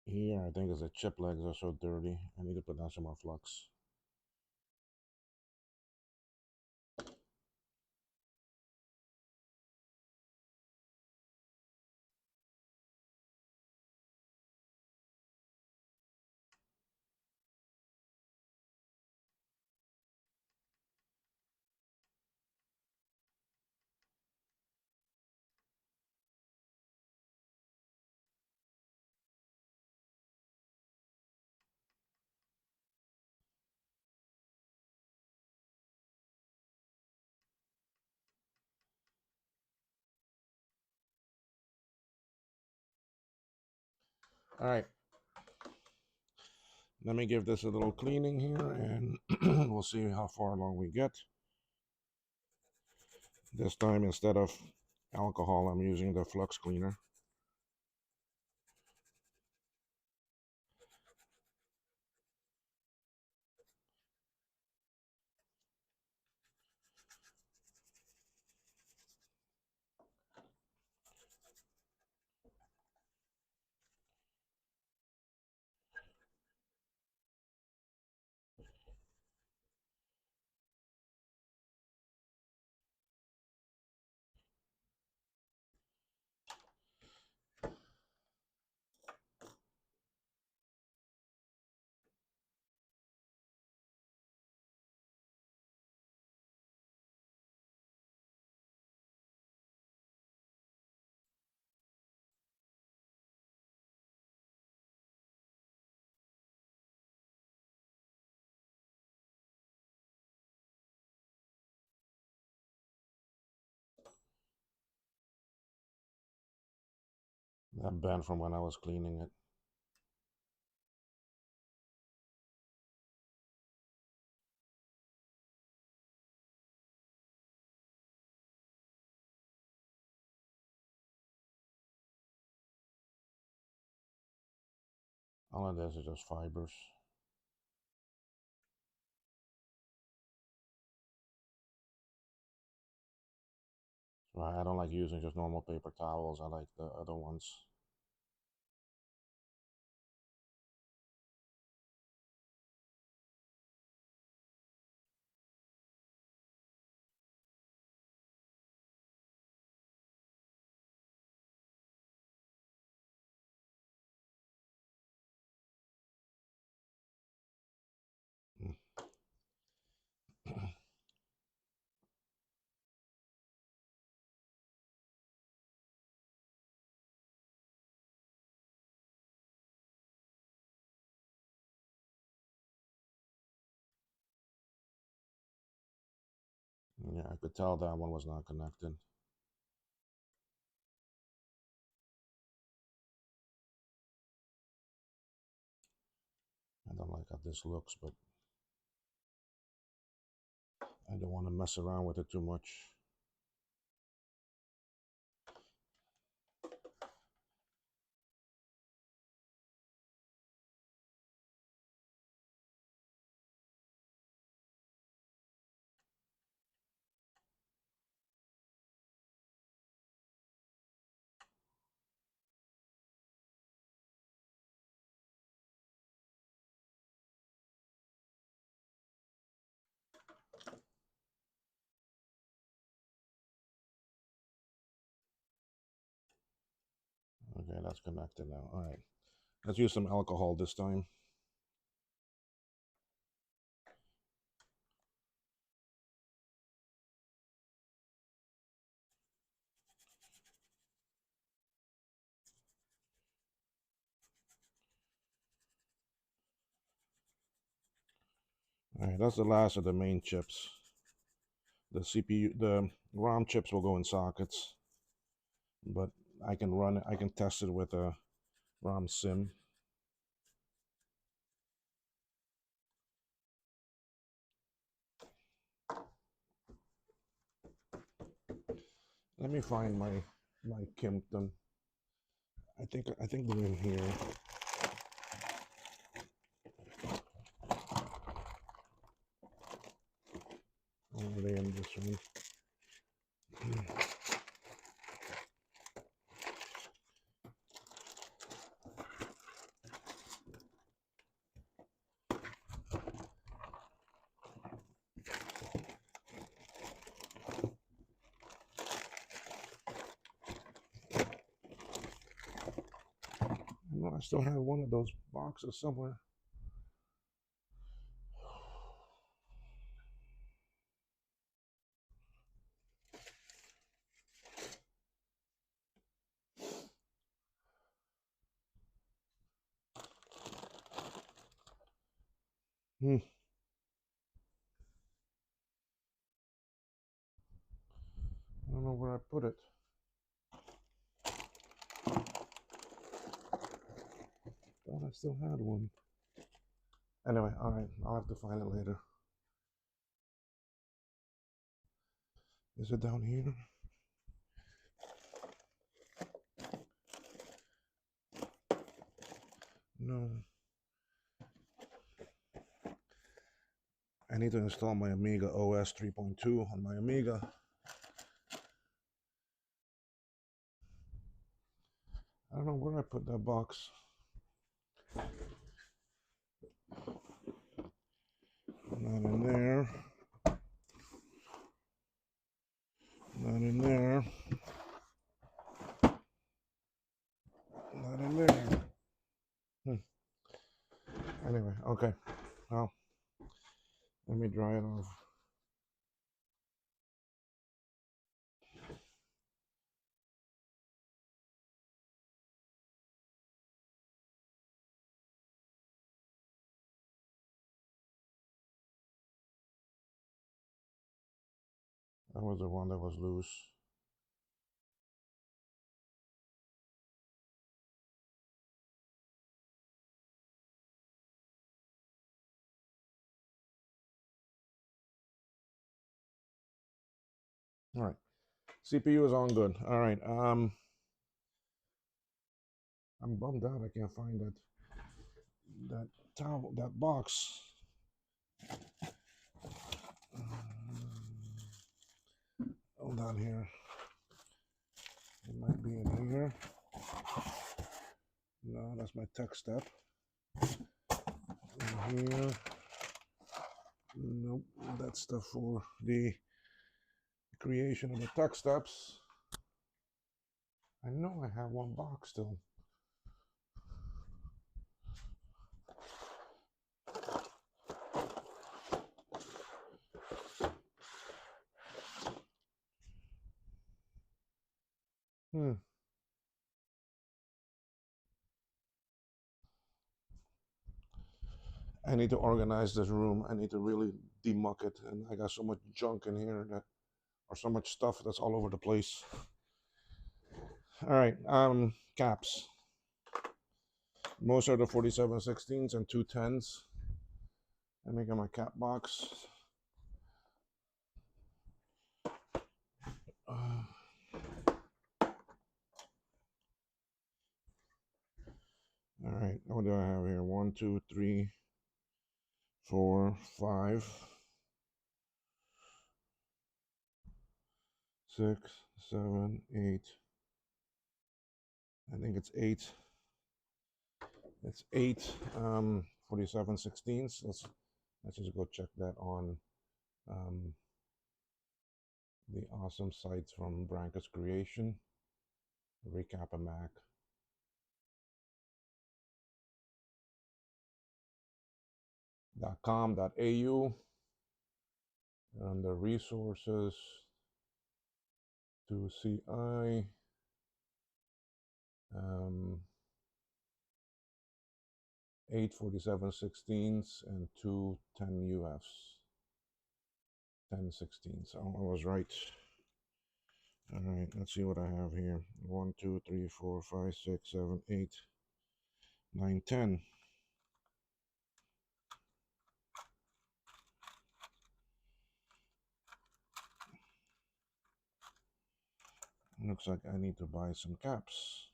Here, I think the chip legs are so dirty. I need to put down some more flux. All right. Let me give this a little cleaning here and we'll see how far along we get. This time, instead of alcohol, I'm using the flux cleaner. That bent from when I was cleaning it. All of this is just fibers. So I don't like using just normal paper towels. I like the other ones. Mm. Yeah, I could tell that one was not connected. I don't like how this looks, but I don't want to mess around with it too much. Okay, that's connected now. All right, let's use some alcohol this time. All right, that's the last of the main chips. The CPU, the ROM chips will go in sockets, but I can run it. I can test it with a ROM sim. Let me find my Kimpton. I think they're in here. Or are they in this one? No, I still have one of those boxes somewhere. Hmm. I don't know where I put it. Thought I still had one. Anyway, all right, I'll have to find it later. Is it down here? No. I need to install my Amiga OS 3.2 on my Amiga. I don't know where I put that box. Not in there. Not in there. Not in there. Anyway, okay. Well, let me dry it off. That was the one that was loose. All right. CPU is on good. All right. I'm bummed out. I can't find that towel, that box. Hold on here. It might be in here. No, that's my tech step. In here. Nope, that's stuff for the creation of the tech steps. I know I have one box still. I need to organize this room. I need to really demuck it, and I got so much junk in here that or so much stuff that's all over the place. All right, caps. Most are the 4716s and 210s. Let me get my cap box. All right, what do I have here? 1, 2, 3, 4, 5, 6, 7, 8. I think it's 8. It's 8 4716s. Let's just go check that on the awesome sites from Branca's Creation. Recap a Mac. .com.au, under resources to CI, 8 4716s and 2 10UFs, 1016s. Oh, I was right. All right, let's see what I have here. 1, 2, 3, 4, 5, 6, 7, 8, 9, 10. Looks like I need to buy some caps.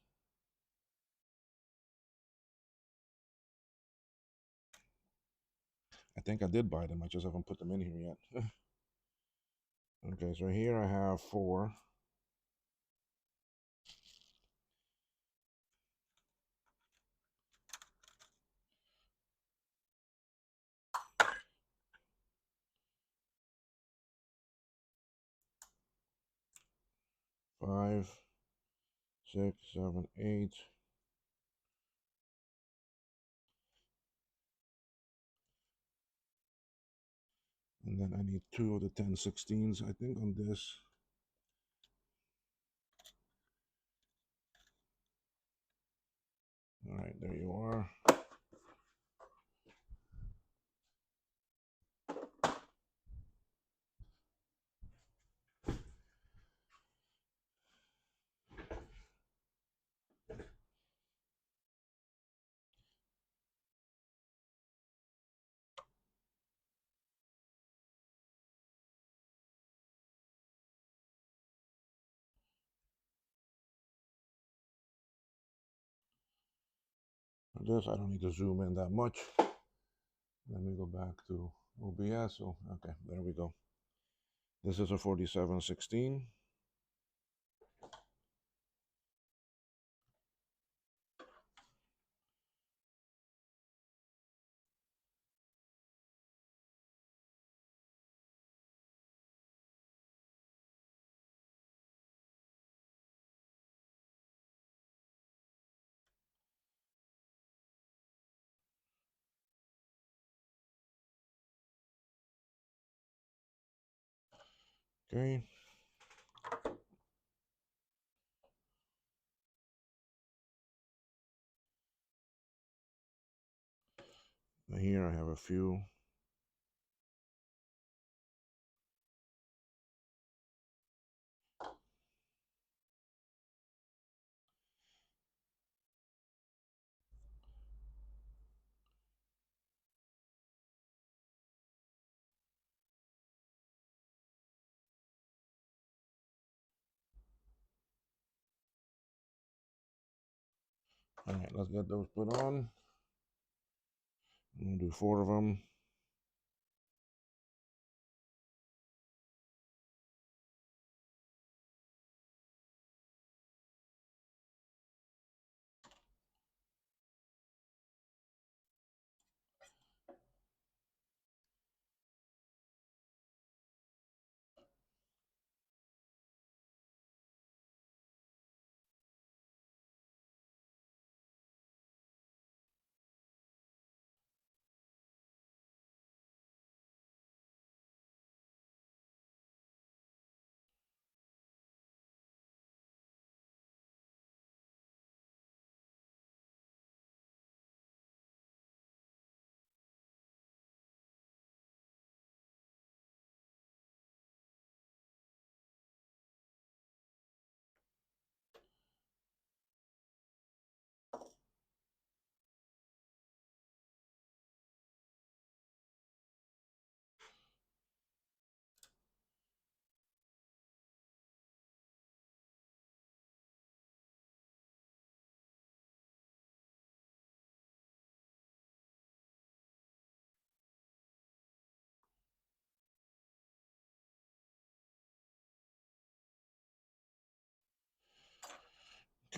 I think I did buy them. I just haven't put them in here yet. Okay, so here I have 4. 5, 6, 7, 8. And then I need 2 of the 1016s, I think, on this. All right, there you are. This, I don't need to zoom in that much. Let me go back to OBS. Oh, okay, there we go. This is a 4716. Okay. Now here I have a few. All right, let's get those put on. I'm gonna do 4 of them.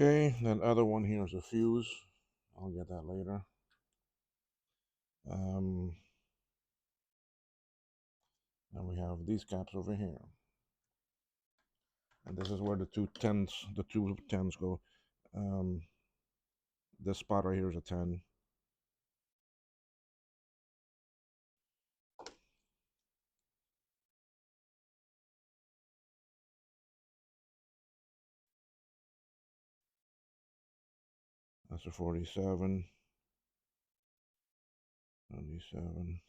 Okay, that other one here is a fuse. I'll get that later. And we have these caps over here. And this is where the two tens go. This spot right here is a 10. That's a 47. 97.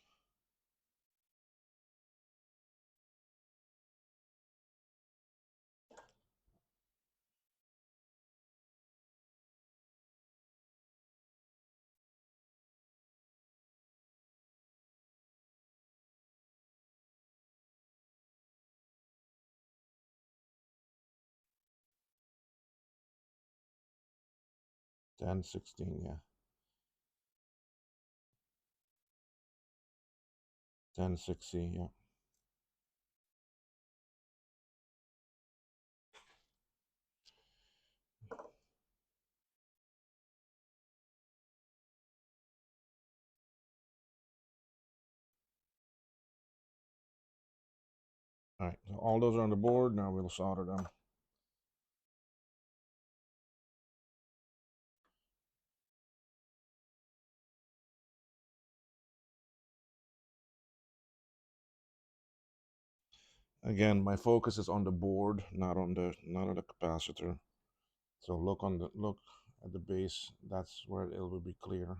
Ten, 16, yeah. 10, 6C, yeah. All right, so all those are on the board. Now we'll solder them. Again, my focus is on the board, not on the capacitor. So look at the base. That's where it will be clear.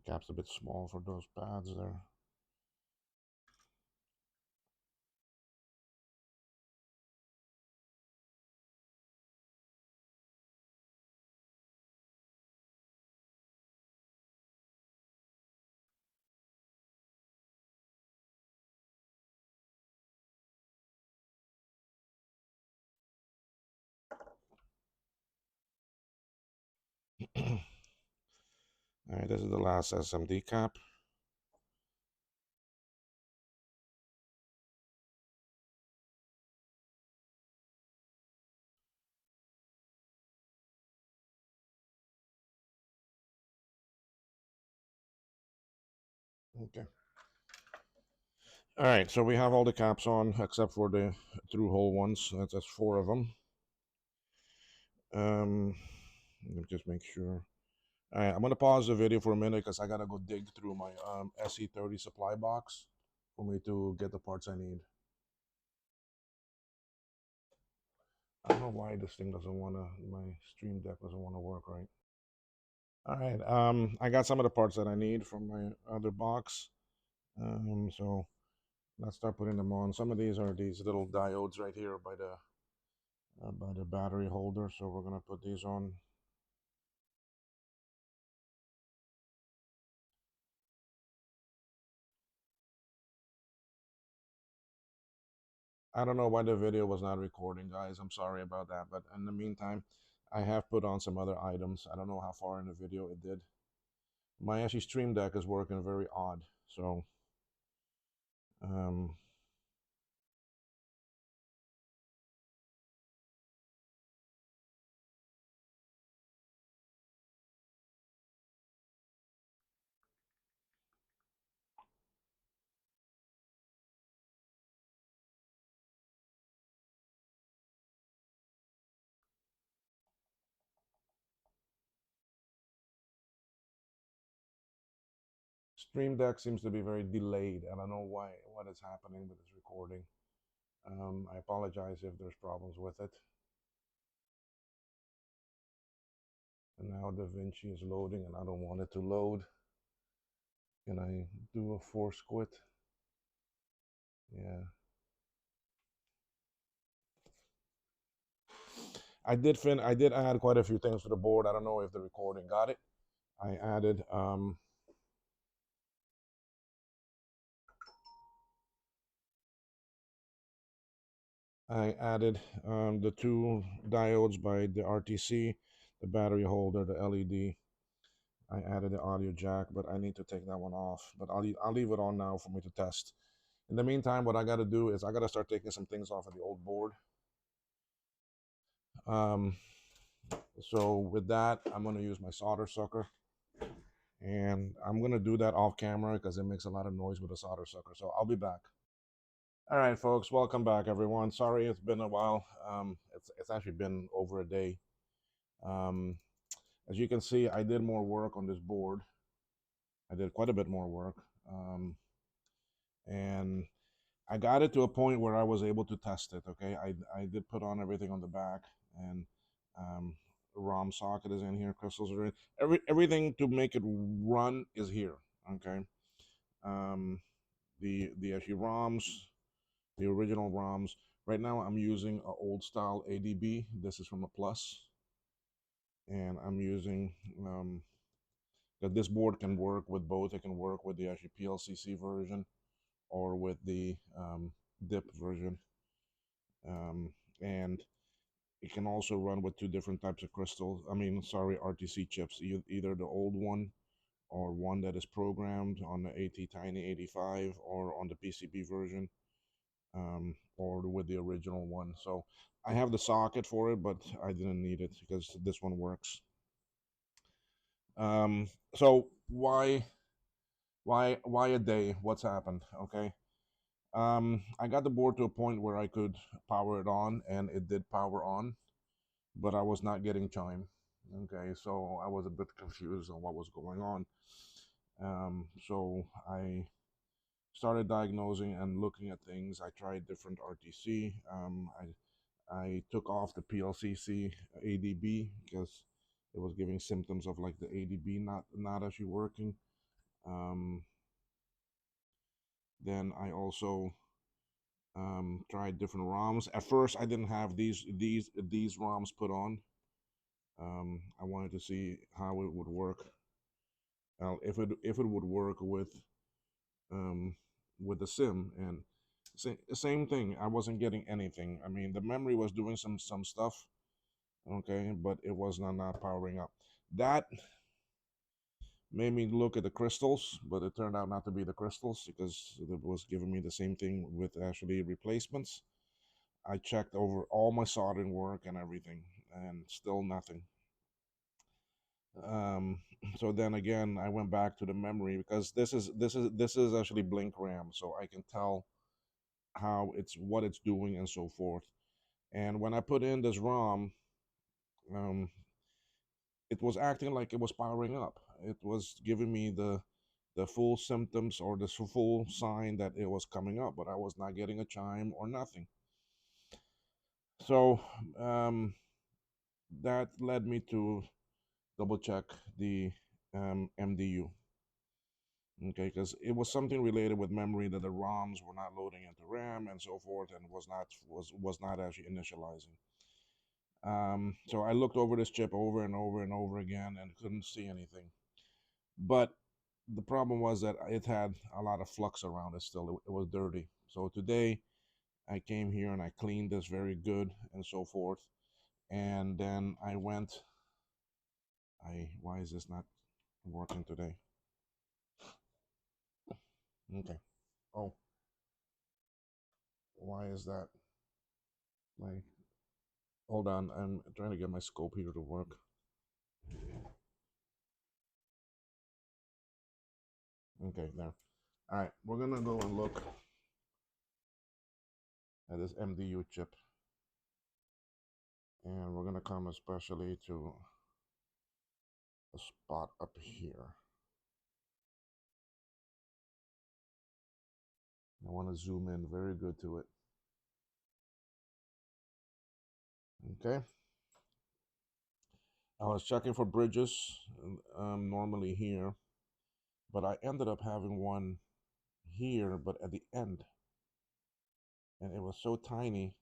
Cap's a bit small for those pads there. All right, this is the last SMD cap. Okay. All right, so we have all the caps on except for the through hole ones. That's 4 of them. Let me just make sure. All right, I'm gonna pause the video for a minute because I gotta go dig through my SE30 supply box for me to get the parts I need. I don't know why this thing doesn't wanna, my stream deck doesn't wanna work right. All right, I got some of the parts that I need from my other box. So let's start putting them on. Some of these are these little diodes right here by the battery holder. So we're gonna put these on. I don't know why the video was not recording, guys. I'm sorry about that. But in the meantime, I have put on some other items. I don't know how far in the video it did. My actually stream deck is working very odd. So, um, Stream Deck seems to be very delayed. I don't know what is happening with this recording. I apologize if there's problems with it. And now DaVinci is loading, and I don't want it to load. Can I do a force quit? Yeah. I did add quite a few things to the board. I don't know if the recording got it. I added the two diodes by the RTC, the battery holder, the LED. I added the audio jack, but I need to take that one off. But I'll leave it on now for me to test. In the meantime, what I got to do is I got to start taking some things off of the old board. So with that, I'm going to use my solder sucker. And I'm going to do that off camera because it makes a lot of noise with a solder sucker. So I'll be back. All right, folks, welcome back, everyone. Sorry it's been a while. It's actually been over a day. As you can see, I did more work on this board. I did quite a bit more work. And I got it to a point where I was able to test it, okay? I did put on everything on the back, and ROM socket is in here, crystals are in. Everything to make it run is here, okay? The actually ROMs, the original ROMs. Right now I'm using an old style ADB. This is from a Plus. And I'm using, that this board can work with both. It can work with the actually PLCC version or with the DIP version. And it can also run with two different types of crystals. RTC chips, either the old one or one that is programmed on the ATtiny 85 or on the PCB version, or with the original one. So I have the socket for it, but I didn't need it because this one works. So why a day? What's happened? Okay. I got the board to a point where I could power it on, and it did power on, but I was not getting chime. Okay, so I was a bit confused on what was going on. So I started diagnosing and looking at things. I tried different RTC. I took off the PLCC ADB because it was giving symptoms of like the ADB not actually working. Then I also tried different ROMs. At first, I didn't have these ROMs put on. I wanted to see how it would work. If it would work with the sim, and same thing. I wasn't getting anything. I mean, the memory was doing some stuff, okay, but it was not powering up. That made me look at the crystals, but it turned out not to be the crystals because it was giving me the same thing with actually replacements. I checked over all my soldering work and everything, and still nothing. Um, so then again, I went back to the memory because this is actually blink RAM, so I can tell what it's doing and so forth. And when I put in this ROM, um, it was acting like it was powering up. It was giving me the full symptoms or the full sign that it was coming up, but I was not getting a chime or nothing. So that led me to double check the MDU. Okay, because it was something related with memory that the ROMs were not loading into RAM and so forth, and was not actually initializing. So I looked over this chip over and over and over again and couldn't see anything. But the problem was that it had a lot of flux around it still. It was dirty. So today I came here and I cleaned this very good and so forth. And then I went, why is this not working today? Okay. Oh, why is that? My, hold on, I'm trying to get my scope here to work. Okay, there. All right, we're gonna go and look at this MDU chip. And we're gonna come especially to a spot up here. I want to zoom in very good to it. Okay. I was checking for bridges normally here, but I ended up having one here, but at the end, and it was so tiny,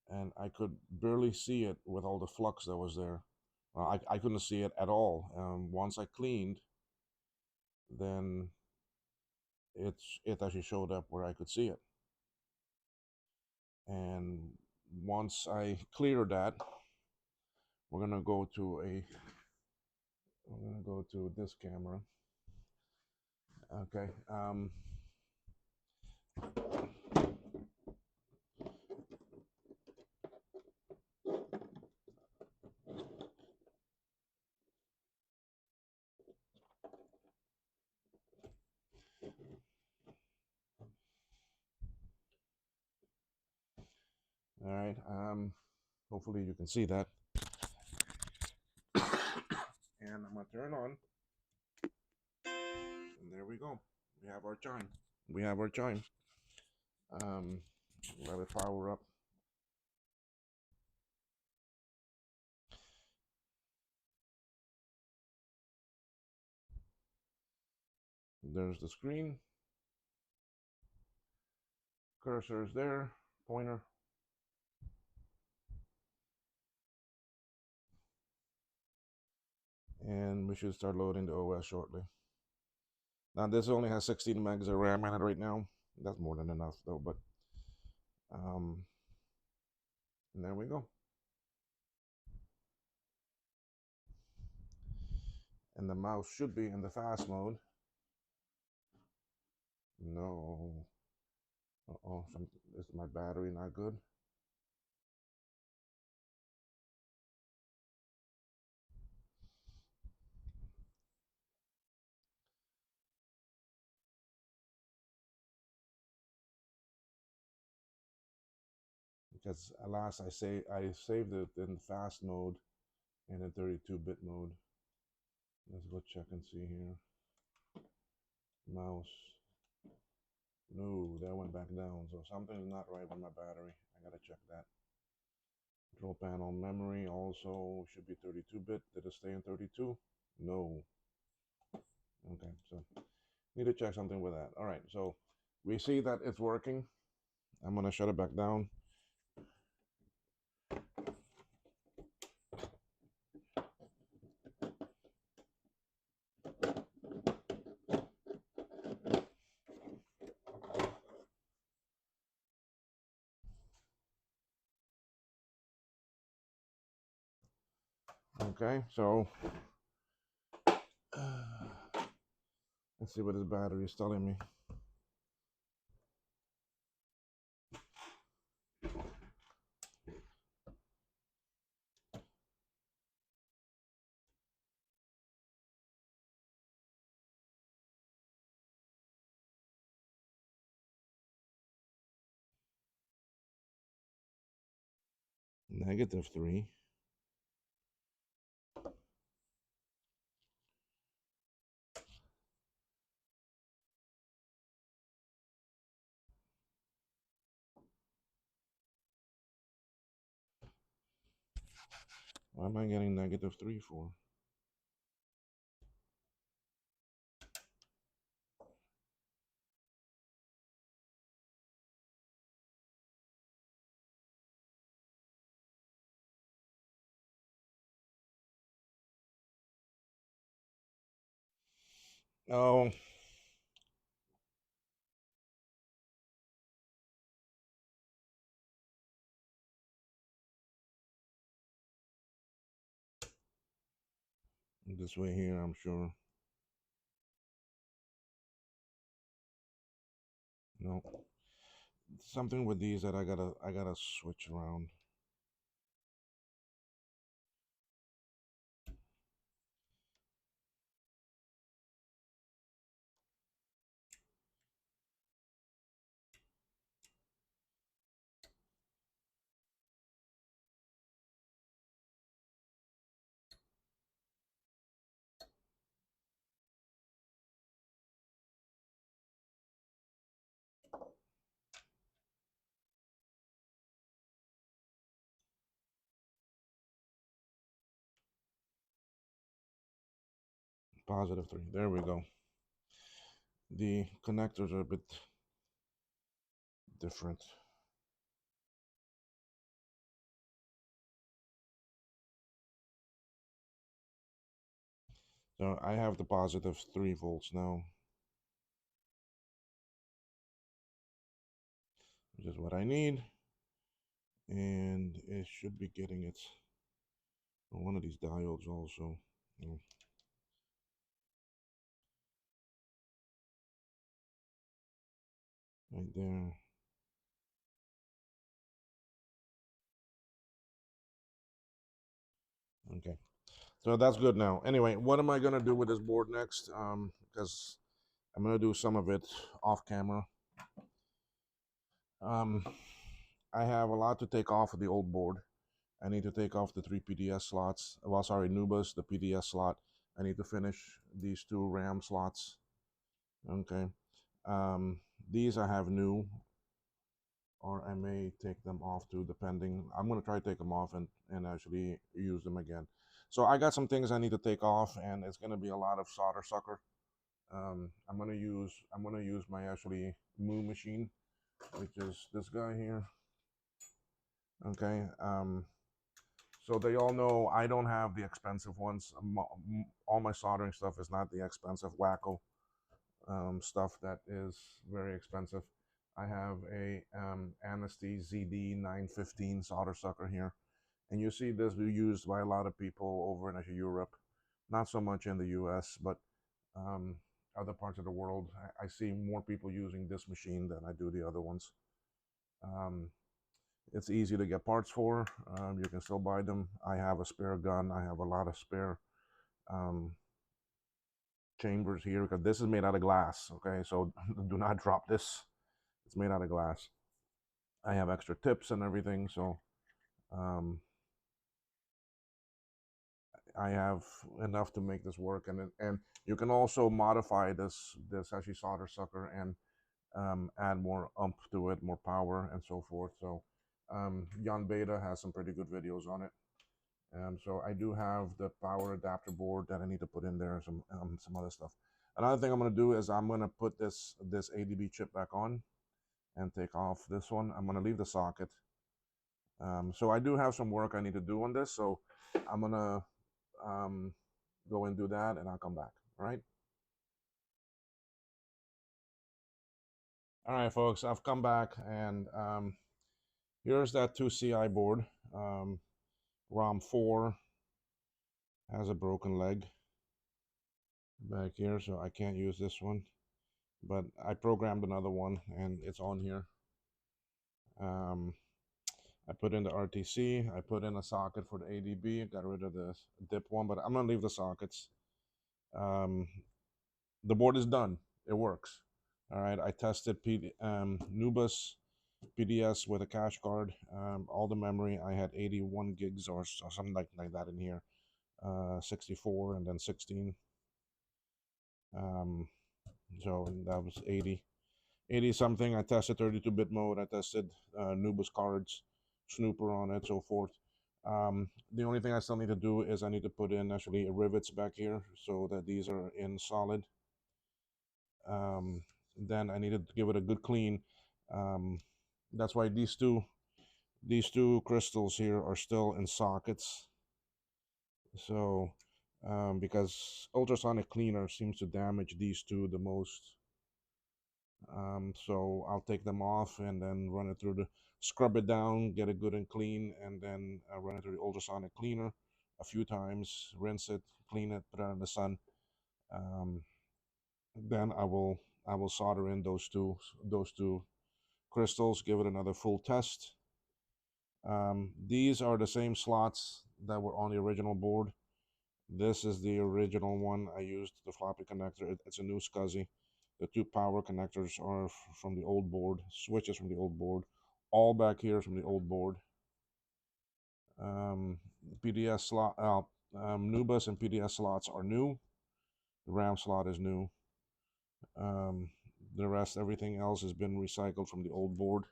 and I could barely see it with all the flux that was there. Well, I couldn't see it at all. Once I cleaned, then it actually showed up where I could see it. And once I cleared that, we're gonna go to this camera. Okay. All right. Hopefully you can see that. And I'm gonna turn on, and there we go. We have our chime. We have our chime. Um, Let it power up. There's the screen. Cursor is there. Pointer. And we should start loading the OS shortly. Now this only has 16 megs of RAM in it right now. That's more than enough though, but and there we go. And the mouse should be in the fast mode. No. Uh-oh, is my battery not good? Because alas, I saved it in fast mode and in 32-bit mode. Let's go check and see here. Mouse. No, that went back down. So something's not right with my battery. I gotta check that. Control panel memory also should be 32-bit. Did it stay in 32? No. Okay, so need to check something with that. All right, so we see that it's working. I'm gonna shut it back down. Okay, so let's see what this battery is telling me. -3. Why am I getting -3 for? Oh, this way here, I'm sure. No, something with these that I gotta switch around. +3. There we go. The connectors are a bit different. So I have the +3 volts now, which is what I need. And it should be getting it on one of these diodes also. Right there. Okay, so that's good now. Anyway, what am I gonna do with this board next? Because I'm gonna do some of it off camera. I have a lot to take off of the old board. I need to take off the 3 PDS slots. Well, sorry, NUBUS, the PDS slot. I need to finish these 2 RAM slots. Okay. These I have new, or I may take them off too, depending. I'm going to try to take them off and actually use them again. So I got some things I need to take off, and it's going to be a lot of solder sucker. I'm going to use my actually Moo machine, which is this guy here. Okay. So they all know I don't have the expensive ones. All my soldering stuff is not the expensive wacko stuff that is very expensive. I have a Amnesty ZD915 solder sucker here. And you see this used by a lot of people over in Europe. Not so much in the US, but um, other parts of the world. I see more people using this machine than I do the other ones. It's easy to get parts for. You can still buy them. I have a spare gun. I have a lot of spare um, chambers here because this is made out of glass. Okay, so do not drop this. It's made out of glass. I have extra tips and everything, so um, I have enough to make this work. And you can also modify this actually solder sucker and add more ump to it, more power, and so forth. So Jan Beta has some pretty good videos on it. So I do have the power adapter board that I need to put in there, some other stuff. Another thing I'm going to do is I'm going to put this ADB chip back on and take off this one. I'm going to leave the socket. So I do have some work I need to do on this. So I'm going to go and do that, and I'll come back. All right. All right, folks. I've come back, and here's that 2CI board. ROM 4 has a broken leg back here, so I can't use this one. But I programmed another one, and it's on here. I put in the RTC. I put in a socket for the ADB. I got rid of the dip one, but I'm gonna leave the sockets. The board is done. It works. All right. I tested NUBUS PDS with a cache card. All the memory, I had 81 gigs or something like that in here. 64 and then 16. So that was 80 something. I tested 32-bit mode. I tested NUBUS cards, Snooper on it, so forth. The only thing I still need to do is I need to put in actually rivets back here so that these are in solid. Then I needed to give it a good clean. That's why these two crystals here are still in sockets. So because ultrasonic cleaner seems to damage these two the most. So I'll take them off and then run it through scrub it down, get it good and clean, and then run it through the ultrasonic cleaner a few times, rinse it, clean it, put it in the sun. Then I will solder in those two crystals, give it another full test. These are the same slots that were on the original board. This is the original one. I used the floppy connector. It's a new SCSI. The 2 power connectors are from the old board, switches from the old board. All back here from the old board. PDS slot, NUBUS and PDS slots are new. The RAM slot is new. The rest, everything else has been recycled from the old board.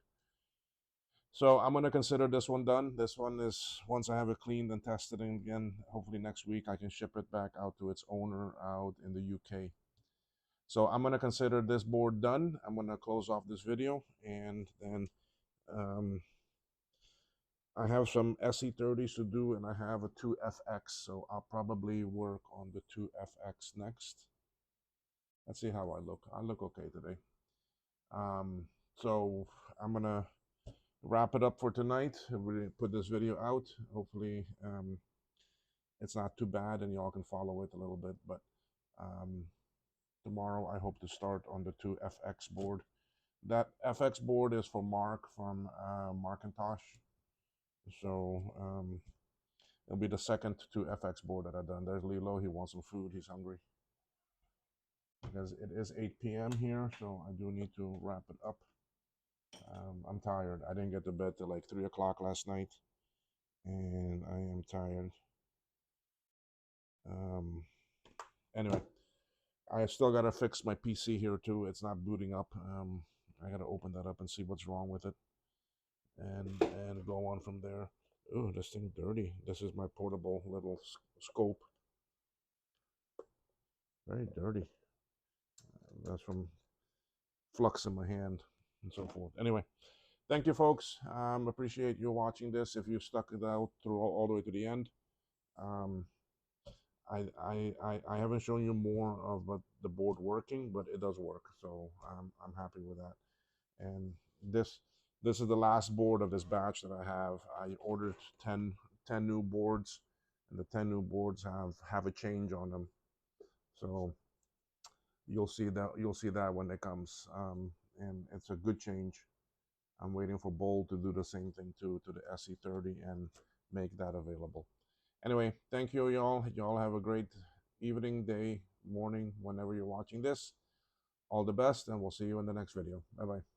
So I'm gonna consider this one done. This one is, once I have it cleaned and tested again, hopefully next week I can ship it back out to its owner out in the UK. So I'm gonna consider this board done. I'm gonna close off this video, and then um, I have some SE30s to do, and I have a 2FX, so I'll probably work on the 2FX next. Let's see how I look. I look okay today. So I'm gonna wrap it up for tonight. We put this video out. Hopefully, it's not too bad, and y'all can follow it a little bit. But um, tomorrow, I hope to start on the 2FX board. That FX board is for Mark from Markintosh. So it'll be the second 2FX board that I've done. There's Lilo. He wants some food. He's hungry. Because it is 8 p.m. here, so I do need to wrap it up. I'm tired. I didn't get to bed till like 3 o'clock last night, and I am tired. Anyway, I still gotta fix my PC here too. It's not booting up. I gotta open that up and see what's wrong with it, and go on from there. Oh, this thing dirty. This is my portable little scope. Very dirty. That's from flux in my hand and so forth. Anyway, thank you, folks. Appreciate you watching this. If you stuck it out through all the way to the end, um, I haven't shown you more of the board working, but it does work. So I'm happy with that. And this is the last board of this batch that I have. I ordered 10 new boards, and the 10 new boards have a change on them. So you'll see that when it comes, and it's a good change. I'm waiting for Bold to do the same thing to the SE30 and make that available. Anyway, thank you, y'all. Y'all have a great evening, day, morning, whenever you're watching this. All the best, and we'll see you in the next video. Bye-bye.